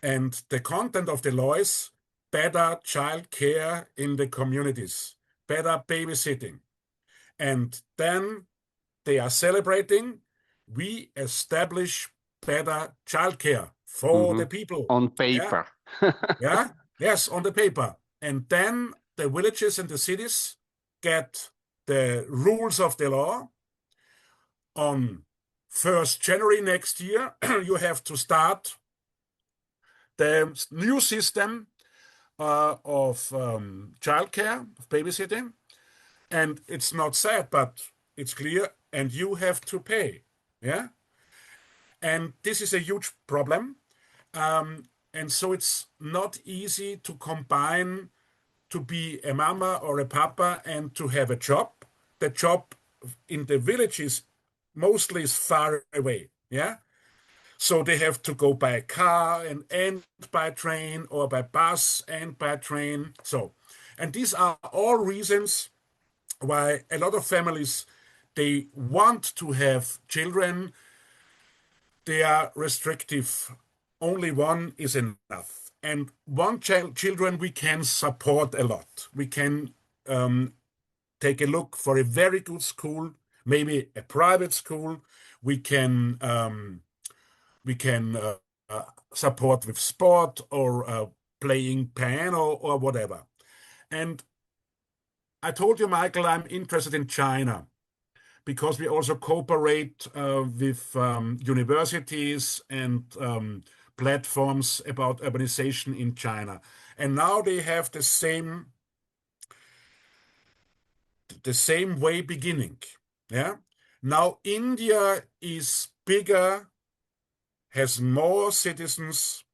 And the content of the law is better child care in the communities, better babysitting. And then they are celebrating, we establish better childcare for Hmm. the people. On Yeah, paper. yeah, yes, on the paper. And then the villages and the cities get the rules of the law. On 1st January next year, you have to start the new system of childcare, of babysitting. And it's not sad, but it's clear, and you have to pay. Yeah. And this is a huge problem. And so it's not easy to combine to be a mama or a papa and to have a job. The job in the villages mostly is far away. Yeah. So they have to go by car and by train or by bus and by train. So, and these are all reasons why a lot of families they want to have children, they are restrictive. Only one is enough. And one child children we can support a lot. We can take a look for a very good school, maybe a private school. We can we can support with sport or playing piano or whatever. And I told you, Michael, I'm interested in China because we also cooperate with universities and platforms about urbanization in China. And now they have the same way beginning. Yeah. Now India is bigger, has more citizens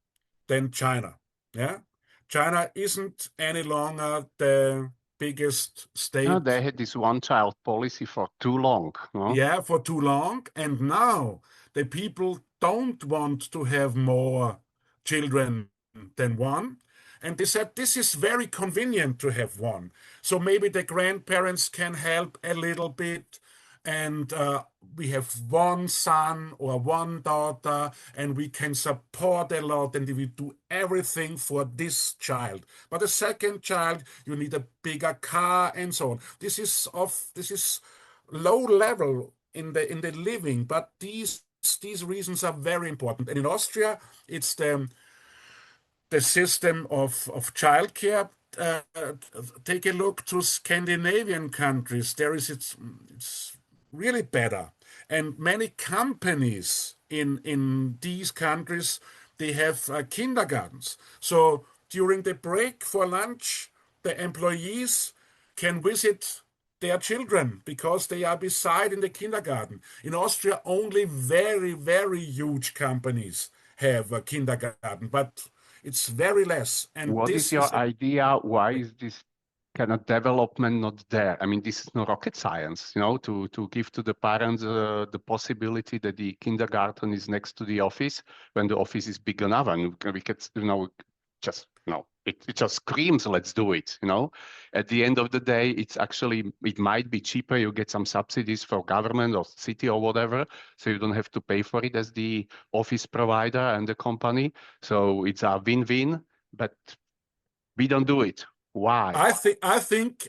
than China. Yeah. China isn't any longer the biggest No, state, they had this one-child policy for too long, no? yeah, for too long. And now the people don't want to have more children than one. And they said this is very convenient to have one. So maybe the grandparents can help a little bit. And we have one son or one daughter, and we can support a lot, and we do everything for this child. But the second child, you need a bigger car and so on. This is low level in the living, but these reasons are very important. And in Austria, it's the system of childcare. Uh, Take a look to Scandinavian countries. It's really better, and many companies in these countries they have kindergartens. So during the break for lunch, the employees can visit their children because they are beside in the kindergarten. In Austria, only very, very huge companies have a kindergarten, but it's very less. And What is this your is idea? Why is this kind of development not there? I mean, this is no rocket science, to give to the parents the possibility that the kindergarten is next to the office when the office is big enough, and we could, just, it just screams, let's do it. At the end of the day, it might be cheaper. You get some subsidies for government or city or whatever, so you don't have to pay for it as the office provider and the company. So it's a win-win, but we don't do it. Why? I think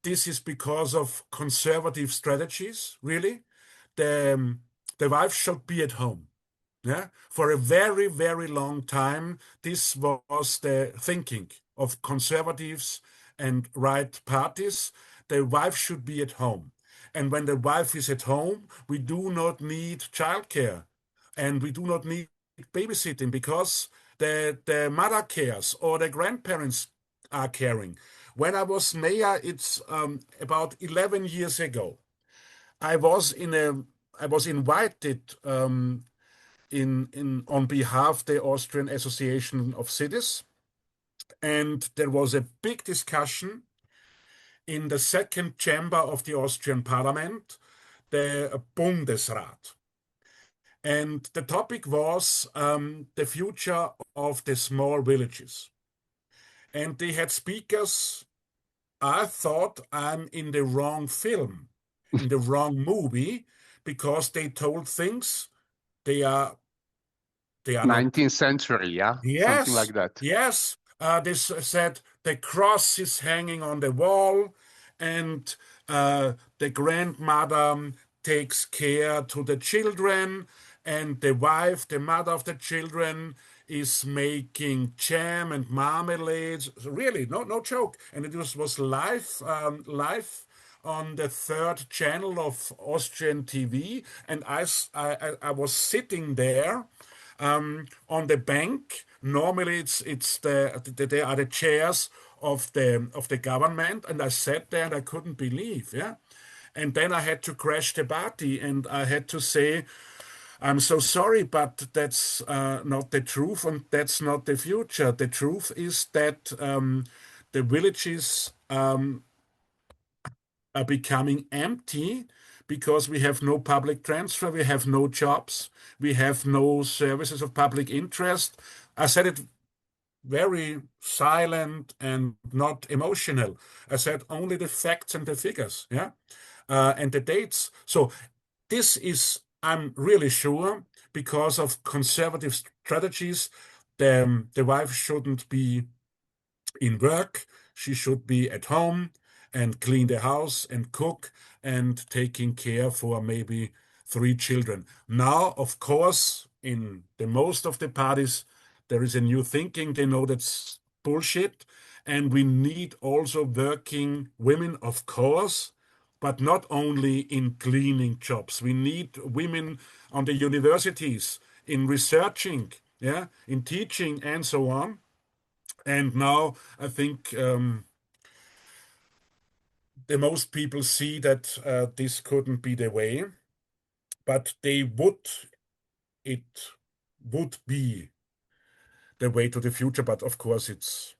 this is because of conservative strategies, really. The wife should be at home. Yeah, for a very, very long time, this was the thinking of conservatives and right parties. The wife should be at home. And when the wife is at home, we do not need childcare and we do not need babysitting because the mother cares or the grandparents are caring. When I was mayor, it's about 11 years ago. I was in a I was invited in on behalf the Austrian Association of Cities, and there was a big discussion in the second chamber of the Austrian Parliament, the Bundesrat. And the topic was the future of the small villages. and they had speakers. I thought I'm in the wrong film, in the wrong movie, because they told things they are they are not. 19th century, yeah, something Yes, like that. yes. This said the cross is hanging on the wall, and the grandmother takes care to the children, and the wife, the mother of the children, is making jam and marmalades. Really, no joke. And it was live on the third channel of Austrian TV, and I was sitting there on the bank. Normally, it's there are the chairs of the government, and I sat there and I couldn't believe, yeah. And then I had to crash the party, and I had to say, "I'm so sorry, but that's not the truth, and that's not the future. The truth is that the villages are becoming empty because we have no public transfer, we have no jobs, we have no services of public interest." I said it very silent and not emotional. I said only the facts and the figures, yeah, and the dates. So this is, I'm really sure, because of conservative strategies. The wife shouldn't be in work. She should be at home and clean the house and cook and taking care for maybe three children. Now, of course, in the most of the parties, there is a new thinking. They know that's bullshit. And we need also working women, of course, but not only in cleaning jobs. We need women on the universities, in researching, yeah, in teaching, and so on. And now I think the most people see that this couldn't be the way, but it would be the way to the future. But of course, it's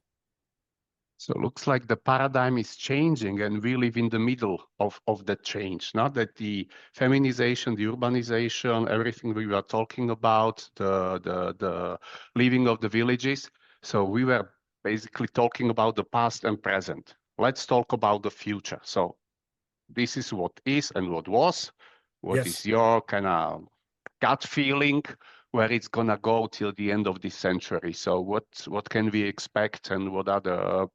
So it looks like the paradigm is changing and we live in the middle of that change. Not that the feminization, the urbanization, everything we were talking about, the living of the villages. So we were basically talking about the past and present. Let's talk about the future. So this is what is and what was. What yes. is your kind of gut feeling where it's gonna go till the end of this century? So what can we expect and what are the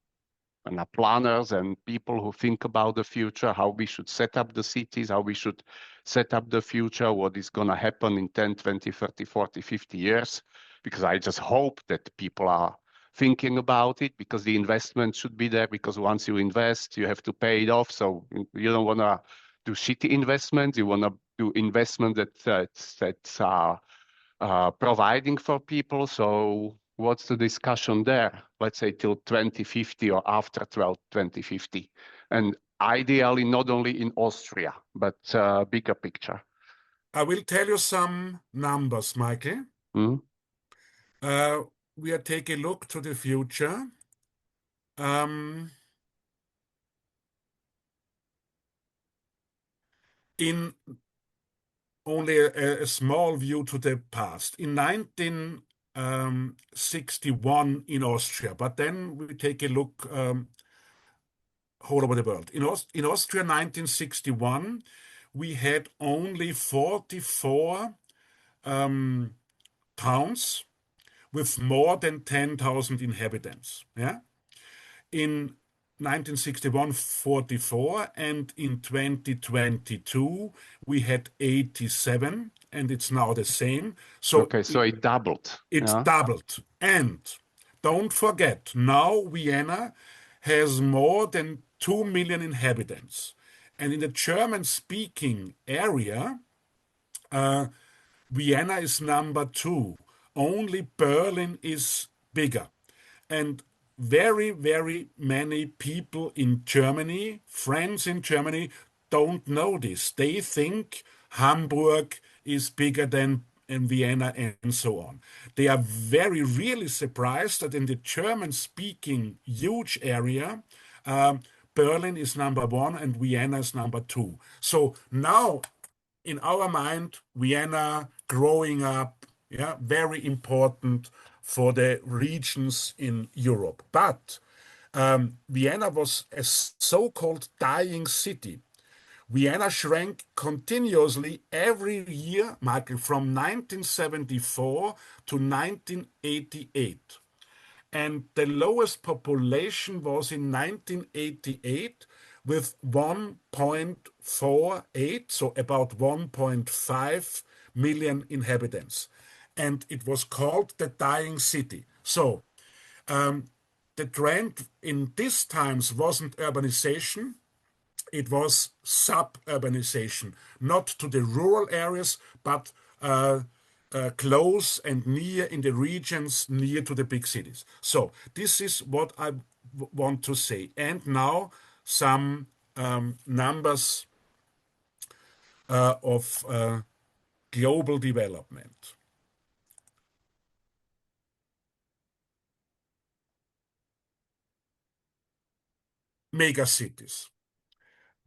planners and people who think about the future, how we should set up the cities, how we should set up the future, what is going to happen in 10, 20, 30, 40, 50 years. Because I just hope that people are thinking about it because the investment should be there because once you invest, you have to pay it off. So you don't want to do shitty investments. You want to do investment that are providing for people. So what's the discussion there? Let's say till 2050 or after 2050. And ideally, not only in Austria, but bigger picture. I will tell you some numbers, Michael. Mm? Uh, we are taking a look to the future. Um, in only a small view to the past. In 1961 in Austria, but then we take a look all over the world. In Austria, 1961, we had only 44 um, towns with more than 10,000 inhabitants. Yeah. In 1961, 44, and in 2022, we had 87, and it's now the same. So Okay, so it doubled. it's Yeah. doubled. And don't forget, now Vienna has more than 2 million inhabitants. And in the German speaking area, Vienna is number two. Only Berlin is bigger. And very, very many people in Germany, friends in Germany, don't know this. They think Hamburg is bigger than in Vienna and so on. They are very, really surprised that in the German speaking huge area, Berlin is number one and Vienna is number two. So now in our mind, Vienna growing up, yeah, very important for the regions in Europe. But Vienna was a so-called dying city. Vienna shrank continuously every year, Michael, from 1974 to 1988. And the lowest population was in 1988 with 1.48, so about 1.5 million inhabitants. And it was called the dying city. So the trend in these times wasn't urbanization, it was suburbanization, not to the rural areas, but close and near in the regions near to the big cities. So this is what I want to say. And now some numbers of global development. Megacities.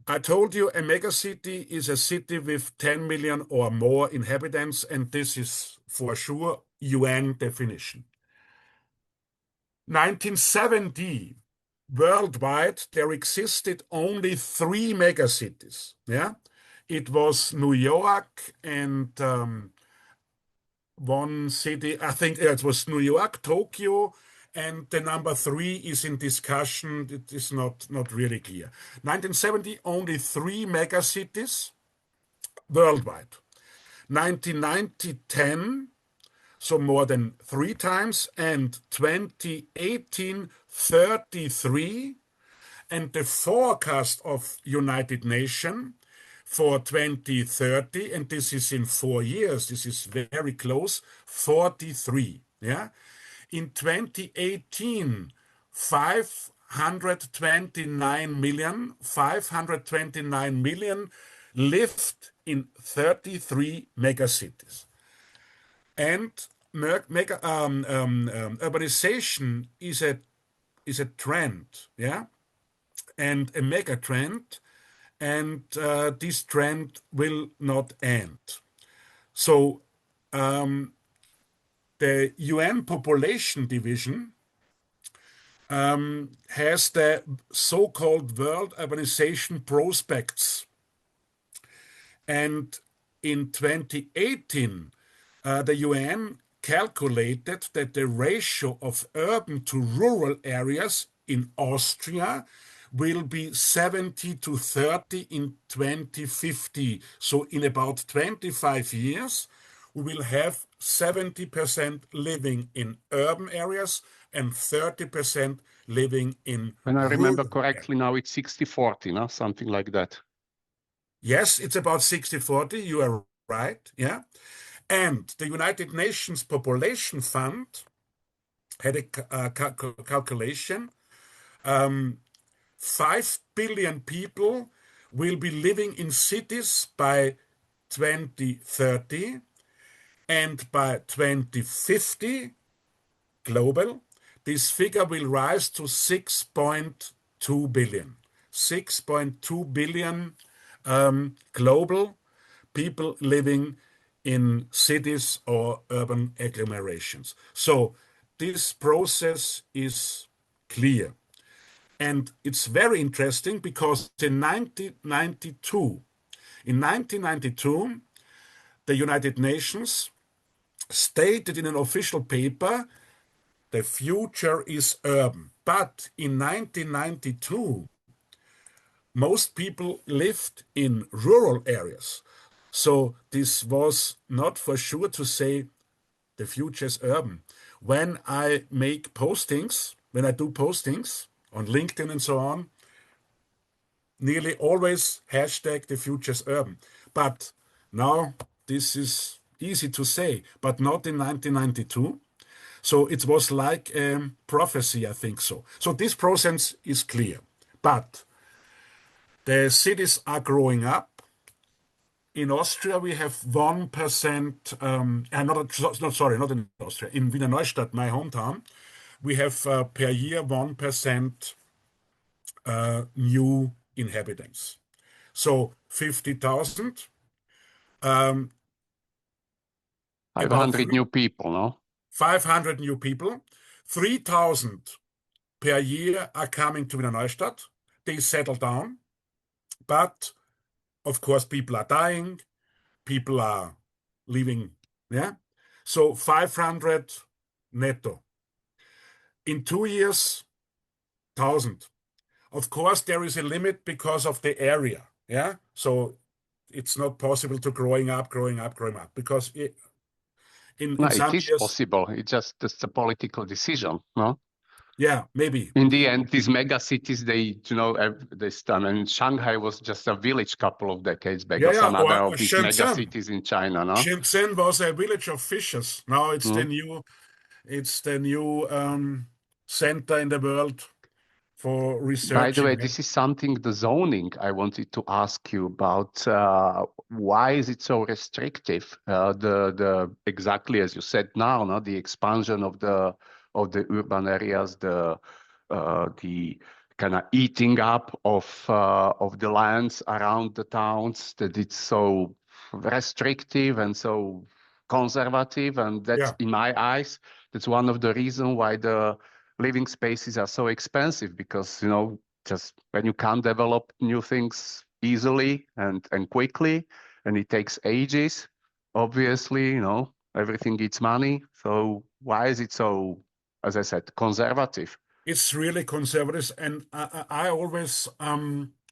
I told you a megacity is a city with 10 million or more inhabitants, and this is for sure UN definition. 1970, worldwide, there existed only three megacities. Yeah, it was New York and one city, I think it was New York, Tokyo, and the number three is in discussion. It is not really clear. 1970, only three megacities worldwide. 1990, 10, so more than three times, and 2018, 33, and the forecast of United Nations for 2030, and this is in 4 years, this is very close, 43. Yeah. In 2018, 529 million lived in 33 megacities. And urbanization is a trend, yeah, and a mega trend, and this trend will not end. So the UN Population Division has the so-called World Urbanization Prospects, and in 2018, the UN calculated that the ratio of urban to rural areas in Austria will be 70 to 30 in 2050. So in about 25 years, we will have 70% living in urban areas and 30% living in When I remember rural areas. correctly, now it's 60-40, no? Something like that. Yes, it's about 60-40. You are right. Yeah. And the United Nations Population Fund had a calculation. 5 billion people will be living in cities by 2030, and by 2050, global, this figure will rise to 6.2 billion. 6.2 billion global people living in cities or urban agglomerations. So this process is clear. And it's very interesting because in 1992, the United Nations stated in an official paper, the future is urban. But in 1992, most people lived in rural areas. So this was not for sure to say the future is urban. When I make postings, when I do postings on LinkedIn and so on, nearly always hashtag the future is urban. But now this is easy to say, but not in 1992. So it was like a prophecy, I think so. So this process is clear. But the cities are growing up. In Austria, we have 1%, not in Austria, in Wiener Neustadt, my hometown, we have per year 1% new inhabitants. So 50,000, about 500 new people, no? 500 new people, 3,000 per year are coming to Wiener Neustadt. They settle down, but of course, people are dying, people are leaving. Yeah. So 500 netto. In 2 years, 1,000. Of course, there is a limit because of the area. Yeah. So it's not possible to growing up, because No, in it some is years, possible. It's a political decision, no? yeah, maybe. In the end, these mega cities, this time, and Shanghai was just a village couple of decades back, Yeah, or yeah. some other Or of these mega Shenzhen. cities in China, no? Shenzhen was a village of fishers. Now Mm. it's the new center in the world for By the way, researching. this is something, the zoning, I wanted to ask you about. Why is it so restrictive? The exactly as you said now, no, the expansion of the urban areas, the kind of eating up of the lands around the towns, that it's so restrictive and so conservative, and that's Yeah, in my eyes, that's one of the reasons why the living spaces are so expensive, because just when you can't develop new things easily and quickly, and it takes ages, obviously, everything needs money. So why is it so, as I said, conservative? it's really conservative, and I always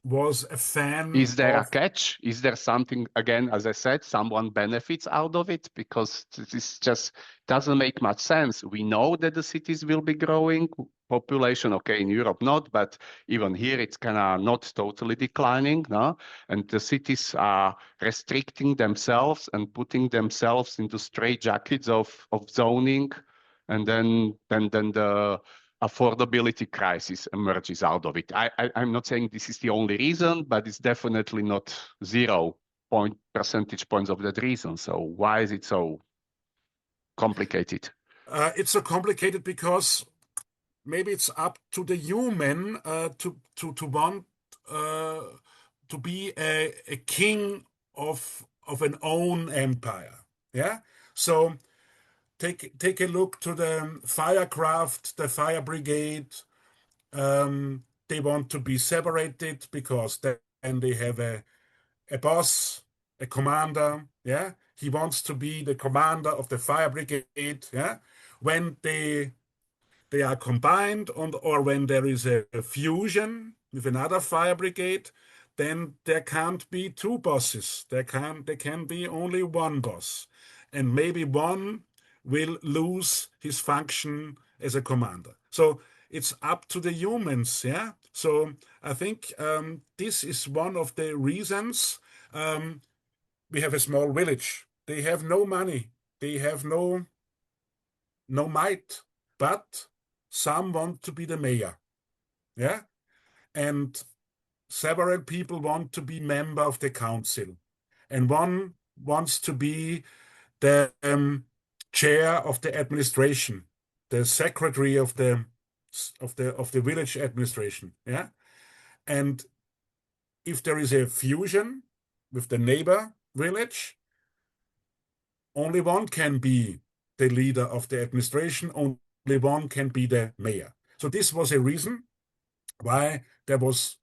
was a fan Is there a of. catch? Is there something, again, as I said, someone benefits out of it? Because this just doesn't make much sense. We know that the cities will be growing, population, okay, in Europe not, but even here it's kind of not totally declining, no? And the cities are restricting themselves and putting themselves into straitjackets of zoning, and then the affordability crisis emerges out of it. I'm not saying this is the only reason, but it's definitely not 0 percentage points of that reason. So why is it so complicated? It's so complicated because maybe it's up to the human to want uh, to be a king of an own empire. Yeah. So take a look to the firecraft, the fire brigade. They want to be separated because then they have a boss, a commander. Yeah, he wants to be the commander of the fire brigade. Yeah, when they are combined, or when there is a fusion with another fire brigade, then there can't be two bosses. There can be only one boss, and maybe one will lose his function as a commander. So it's up to the humans, yeah. So I think this is one of the reasons we have a small village. They have no money. They have no might, but some want to be the mayor, yeah, and several people want to be member of the council, and one wants to be the chair of the administration, the secretary of the village administration, yeah. And if there is a fusion with the neighbor village, only one can be the leader of the administration, only one can be the mayor. So this was a reason why there was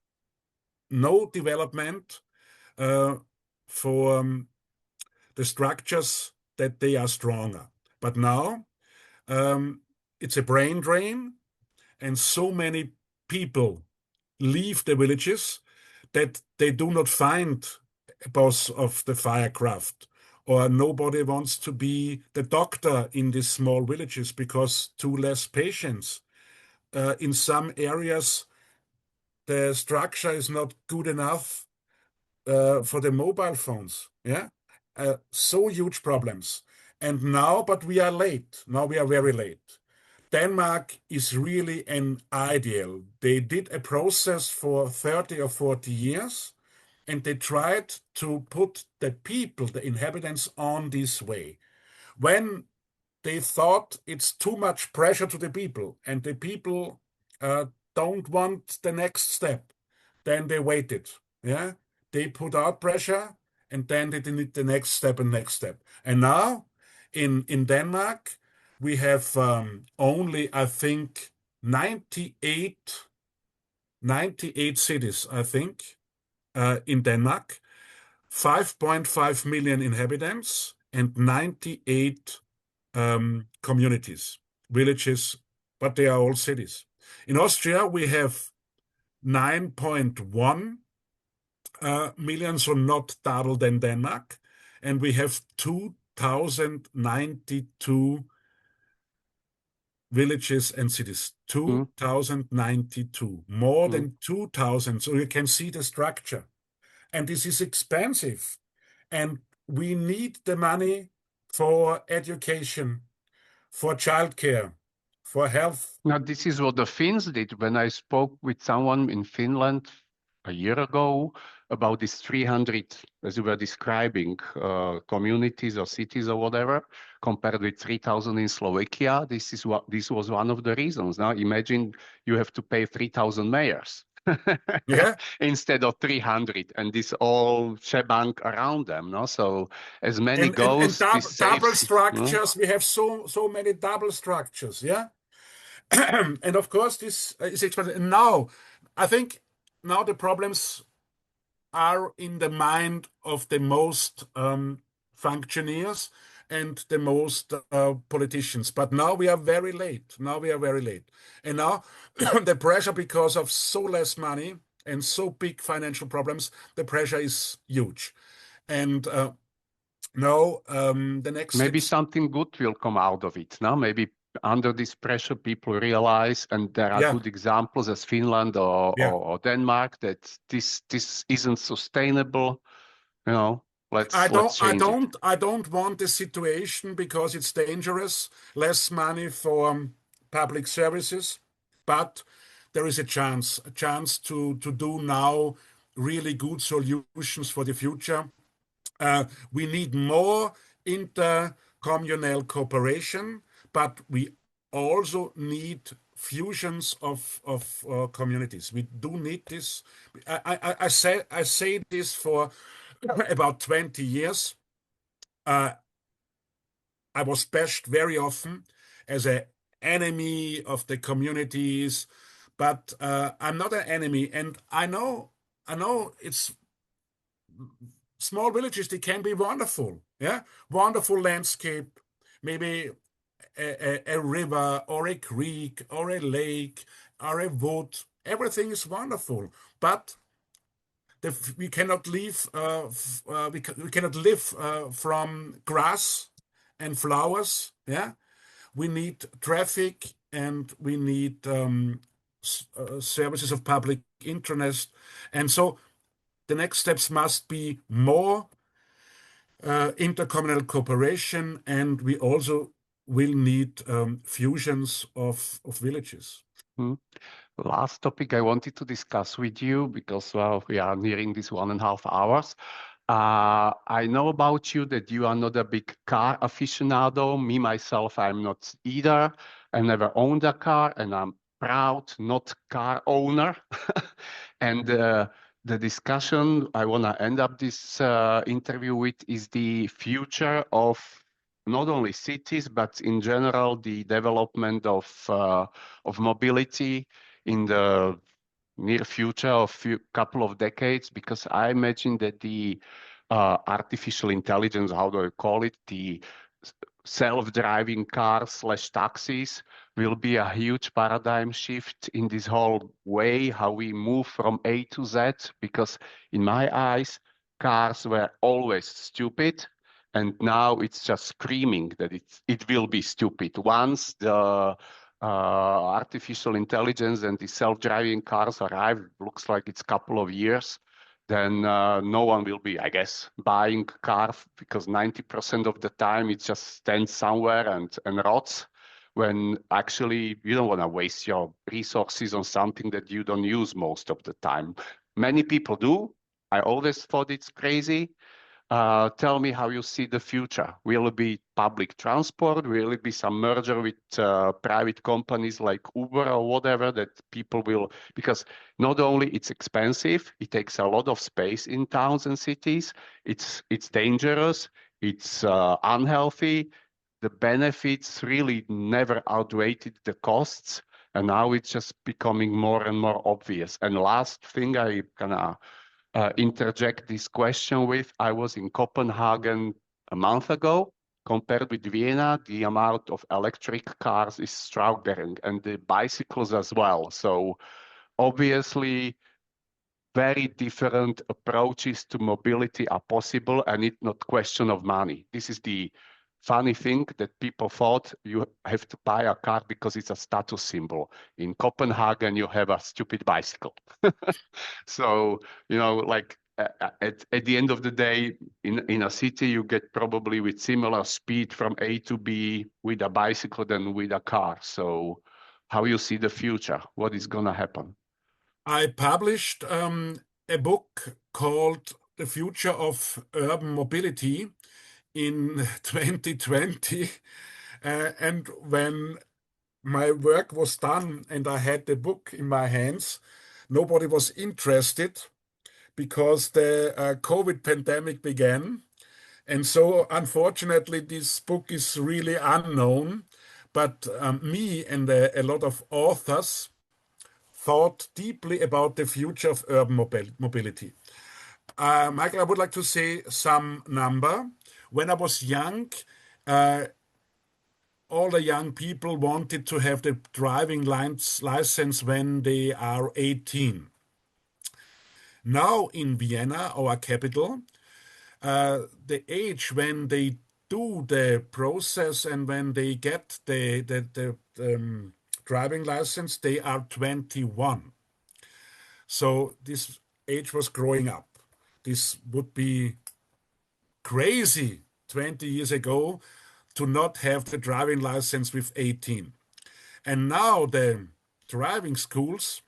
no development uh, for the structures that they are stronger. But now um, it's a brain drain, and so many people leave the villages that they do not find a boss of the firecraft, or nobody wants to be the doctor in these small villages because too less patients. In some areas, the structure is not good enough for the mobile phones. Yeah, so huge problems. And now, but we are late. Now we are very late. Denmark is really an ideal. They did a process for 30 or 40 years, and they tried to put the people, the inhabitants, on this way. When they thought it's too much pressure to the people, and the people uh, don't want the next step, then they waited. Yeah, they put out pressure, and then they did the next step and next step. And now in Denmark, we have only, I think, 98, 98 cities, I think, in Denmark, 5.5 million inhabitants, and 98 communities, villages, but they are all cities. In Austria, we have 9.1 million, so not double than Denmark, and we have 2,092 villages and cities. Mm. 2,092, more Mm. than 2,000. So you can see the structure. And this is expensive. And we need the money for education, for childcare, for health. Now, this is what the Finns did. When I spoke with someone in Finland a year ago about these 300, as you were describing, communities or cities or whatever, compared with 3,000 in Slovakia, this was one of the reasons. Now, imagine you have to pay 3,000 mayors Yeah. instead of 300, and this all shebang around them. No, so as many And goes, this double saves. No? structures. We have so many double structures. Yeah. And of course, this is expensive. And now, I think now the problems are in the mind of the most functionaries and the most politicians. But now we are very late. Now we are very late. And now the pressure, because of so less money and so big financial problems, the pressure is huge. And now the next Maybe steps, something good will come out of it. Now, maybe under this pressure, people realize, and there are yeah, good examples as Finland or, yeah. Denmark, that this isn't sustainable. You know, I let's don't, I change it. don't, I don't want the situation because it's dangerous. Less money for public services, but there is a chance to do now really good solutions for the future. We need more intercommunal cooperation, but we also need fusions of communities. We do need this. I say this for about 20 years. Uh, I was bashed very often as an enemy of the communities, but I'm not an enemy, and I know it's small villages. They can be wonderful, yeah, wonderful landscape, maybe a river or a creek or a lake or a wood. Everything is wonderful, but we cannot live we cannot live from grass and flowers. Yeah, we need traffic and we need services of public interest, and so the next steps must be more intercommunal cooperation, and we also will need fusions of villages. Hmm. Last topic I wanted to discuss with you, because well, we are nearing this 1.5 hours. I know about you that you are not a big car aficionado. Me, myself, I'm not either. I never owned a car, and I'm proud not car owner. And the discussion I want to end up this interview with is the future of not only cities, but in general, the development of mobility in the near future of few couple of decades, because I imagine that the artificial intelligence, how do I call it, the self-driving cars slash taxis will be a huge paradigm shift in this whole way how we move from A to Z. Because in my eyes, cars were always stupid, and now it's just screaming that it will be stupid once the artificial intelligence and the self-driving cars arrive. Looks like it's a couple of years. Then no one will be, I guess, buying a car, because 90% of the time it just stands somewhere and rots, when actually you don't want to waste your resources on something that you don't use most of the time. Many people do. I always thought it's crazy. Tell me how you see the future. Will it be public transport? Will it be some merger with private companies like Uber or whatever that people will? Because not only it's expensive, it takes a lot of space in towns and cities. It's dangerous. It's unhealthy. The benefits really never outweighed the costs. And now it's just becoming more and more obvious. And last thing I gonna interject this question with, I was in Copenhagen a month ago. Compared with Vienna, the amount of electric cars is staggering, and the bicycles as well. So obviously, very different approaches to mobility are possible, and it's not question of money. This is the funny thing that people thought you have to buy a car because it's a status symbol. In Copenhagen, you have a stupid bicycle. So, like at the end of the day, in a city, you get probably with similar speed from A to B with a bicycle than with a car. So how you see the future? What is going to happen? I published a book called The Future of Urban Mobility in 2020. And when my work was done and I had the book in my hands, nobody was interested because the COVID pandemic began. And so, unfortunately, this book is really unknown. But me and a lot of authors thought deeply about the future of urban mobility. Michael, I would like to say some number. When I was young, uh, all the young people wanted to have the driving license when they are 18. Now in Vienna, our capital, the age when they do the process and when they get the driving license, they are 21. So this age was growing up. This would be crazy 20 years ago to not have the driving license with 18. And now the driving schools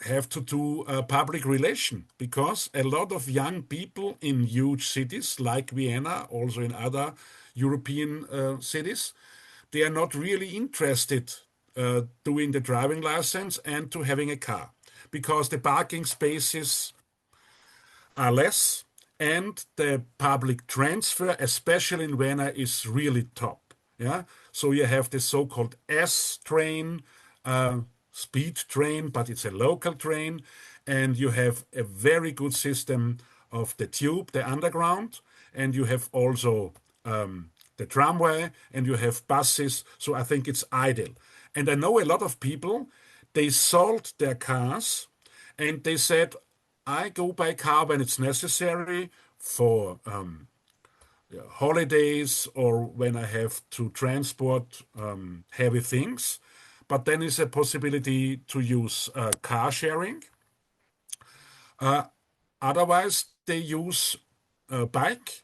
have to do public relation because a lot of young people in huge cities like Vienna, also in other European cities, they are not really interested doing the driving license and to having a car because the parking spaces are less and the public transfer, especially in Vienna, is really top. Yeah, so you have the so-called S train, speed train, but it's a local train, and you have a very good system of the tube, the underground, and you have also the tramway, and you have buses. So I think it's ideal. And I know a lot of people, they sold their cars and they said, I go by car when it's necessary for holidays or when I have to transport heavy things. But then is a possibility to use car sharing. Otherwise, they use a bike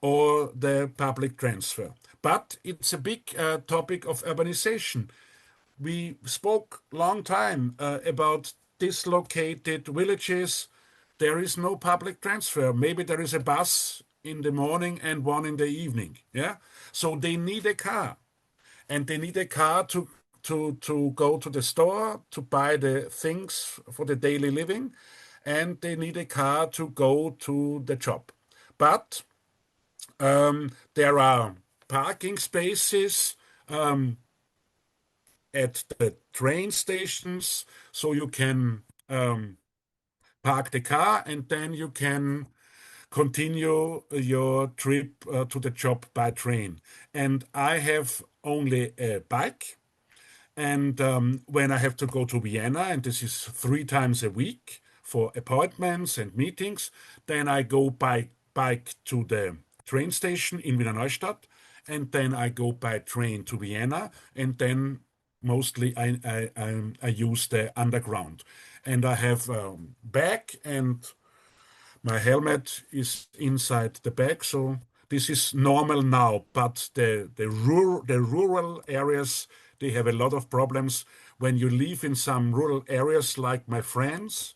or the public transfer. But it's a big topic of urbanization. We spoke long time about dislocated villages. There is no public transfer. Maybe there is a bus in the morning and one in the evening. Yeah. So they need a car. And they need a car to go to the store to buy the things for the daily living. And they need a car to go to the job. But there are parking spaces at the train stations, so you can park the car and then you can continue your trip to the job by train. And I have only a bike. And when I have to go to Vienna, and this is 3 times a week for appointments and meetings, then I go by bike to the train station in Wiener Neustadt, and then I go by train to Vienna, and then mostly I use the underground. And I have bag and my helmet is inside the bag, so this is normal now. But the rural areas, they have a lot of problems. When you live in some rural areas, like my friends,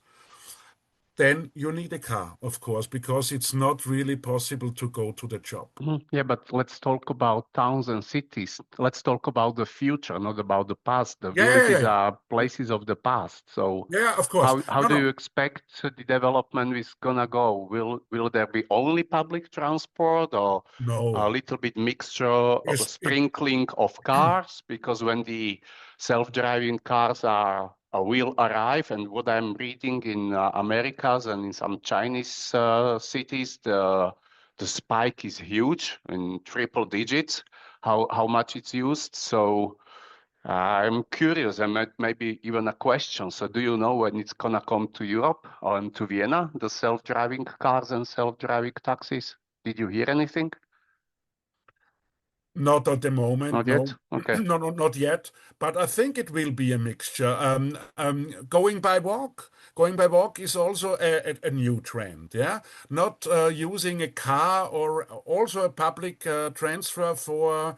then you need a car, of course, because it's not really possible to go to the job. Yeah, but let's talk about towns and cities. Let's talk about the future, not about the past. The Yeah, yeah, yeah, villages yeah. are places of the past. So Yeah, of course. how No, do you no, expect the development is gonna go? Will there be only public transport or a no. little bit mixture of a It's it. sprinkling of cars? Because when the self-driving cars will arrive, and what I'm reading in Americas and in some Chinese cities, the spike is huge in triple digits, how much it's used. So I'm curious, and maybe even a question. So do you know when it's gonna come to Europe or to Vienna, the self-driving cars and self-driving taxis? Did you hear anything? Not at the moment, Not yet? no. Okay. No, no, not yet. But I think it will be a mixture. Going by walk is also a new trend. Yeah, not using a car or also a public transfer for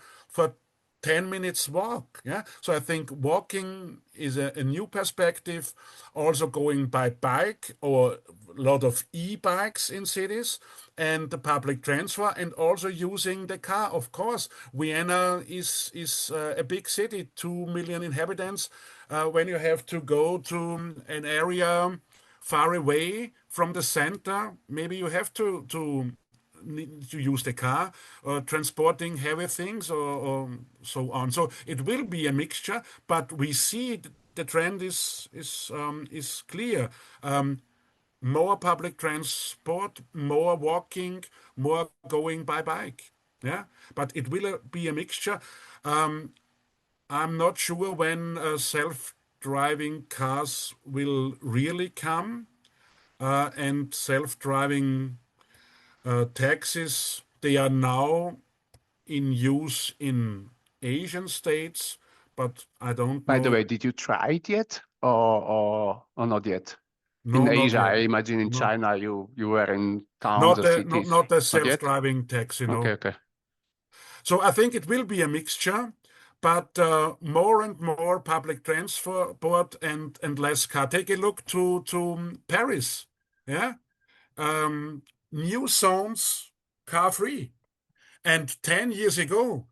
10 minutes walk. Yeah, so I think walking is a new perspective. Also going by bike or a lot of e-bikes in cities and the public transfer and also using the car. Of course, Vienna is a big city, 2 million inhabitants. When you have to go to an area far away from the center, maybe you have to need to use the car or transporting heavy things or so on. So it will be a mixture, but we see the trend is clear. More public transport, more walking, more going by bike. Yeah, but it will be a mixture. Um, I'm not sure when self-driving cars will really come, and self-driving taxis. They are now in use in Asian states, but I don't By the know. way, did you try it yet or not yet? In No, not Asia, I yet. imagine in No, China you were in towns or cities. not a Not yet? self-driving taxi. Okay, No. okay. So I think it will be a mixture, but more and more public transport and less car. Take a look to Paris. Yeah, um, new zones car free, and 10 years ago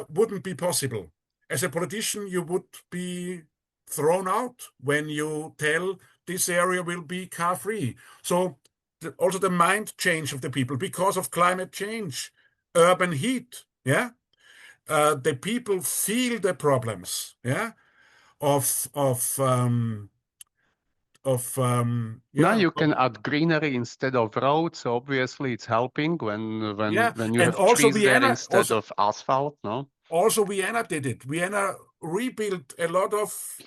wouldn't be possible. As a politician, you would be thrown out when you tell this area will be car free. So also the mind change of the people because of climate change, urban heat. Yeah, the people feel the problems, yeah, of of um, Now yeah, you can add greenery instead of roads. So obviously, it's helping yeah, when you and have also trees there Vienna, instead of asphalt. No, Vienna did it. Vienna rebuilt a lot of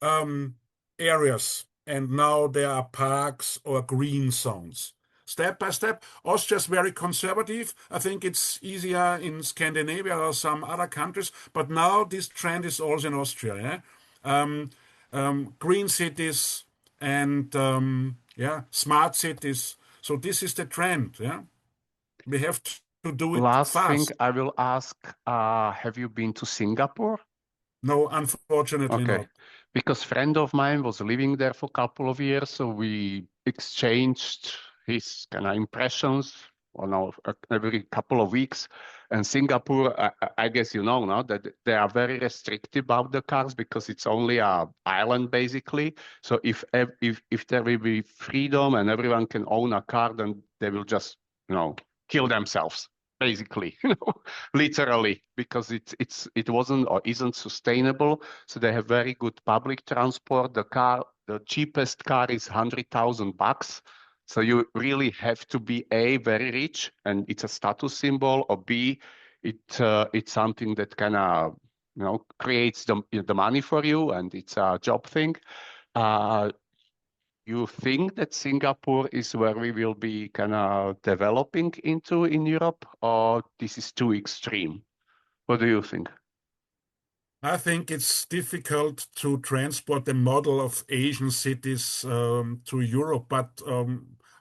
um, areas, and now there are parks or green zones. Step by step, Austria's very conservative. I think it's easier in Scandinavia or some other countries, but now this trend is also in Austria. Yeah, green cities and yeah, smart cities. So this is the trend. Yeah, we have to do it last thing fast. I will ask, have you been to Singapore? No, unfortunately Okay, not. because friend of mine was living there for a couple of years, so we exchanged his kind of impressions on every couple of weeks. And Singapore, I guess you know now that they are very restrictive about the cars because it's only a island basically. So if there will be freedom and everyone can own a car, then they will just kill themselves basically, literally, because it wasn't or isn't sustainable. So they have very good public transport. The cheapest car is $100,000. So you really have to be A, very rich, and it's a status symbol, or B, it's something that kind of creates the money for you, and it's a job thing. Uh, you think that Singapore is where we will be kind of developing into in Europe, or this is too extreme? What do you think? I think it's difficult to transport the model of Asian cities to Europe, but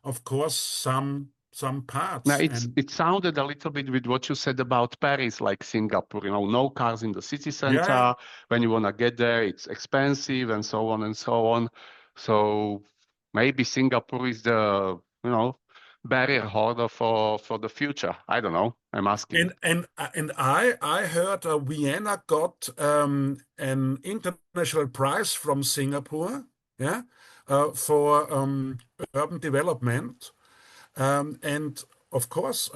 of course some Now, parts it's and it sounded a little bit with what you said about Paris, like Singapore, no cars in the city yeah, center. When you want to get there, it's expensive and so on and so on. So maybe Singapore is the, barrier holder for the future. I don't know. I'm asking. And I heard Vienna got an international prize from Singapore, yeah, for urban development, and of course,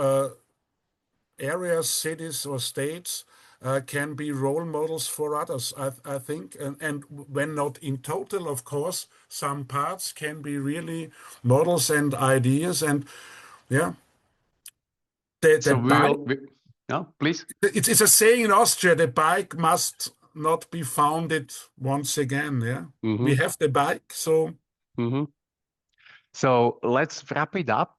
areas, cities, or states can be role models for others. I think, and when not in total, of course, some parts can be really models and ideas, and yeah, the So we bike. will, yeah, please. It's a saying in Austria, the bike must not be founded once again. Yeah. We Mm-hmm, have the bike, so mm-hmm. So let's wrap it up.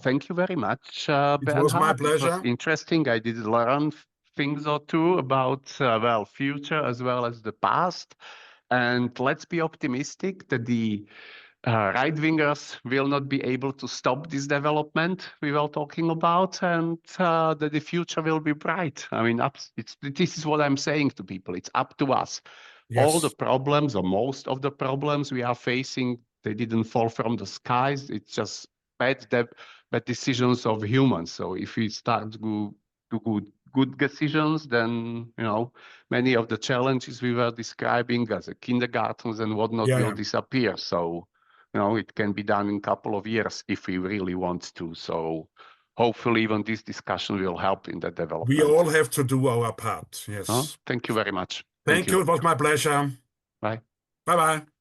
Thank you very much, it was my Bernhard. It was pleasure. interesting. I did learn things or two about, well, future as well as the past. And let's be optimistic that the right-wingers will not be able to stop this development we were talking about, and that the future will be bright. I mean, this is what I'm saying to people. It's up to us. All the Yes. problems, or most of the problems we are facing, they didn't fall from the skies. It's just bad decisions of humans. So if we start to do good decisions, then many of the challenges we were describing as a kindergartens and whatnot Yeah, will yeah. disappear. So it can be done in a couple of years if we really want to. So hopefully even this discussion will help in that We development. all have to do our part. Huh? Yes. Thank you very much. Thank Thank you. you. It was my pleasure. Bye. Bye bye.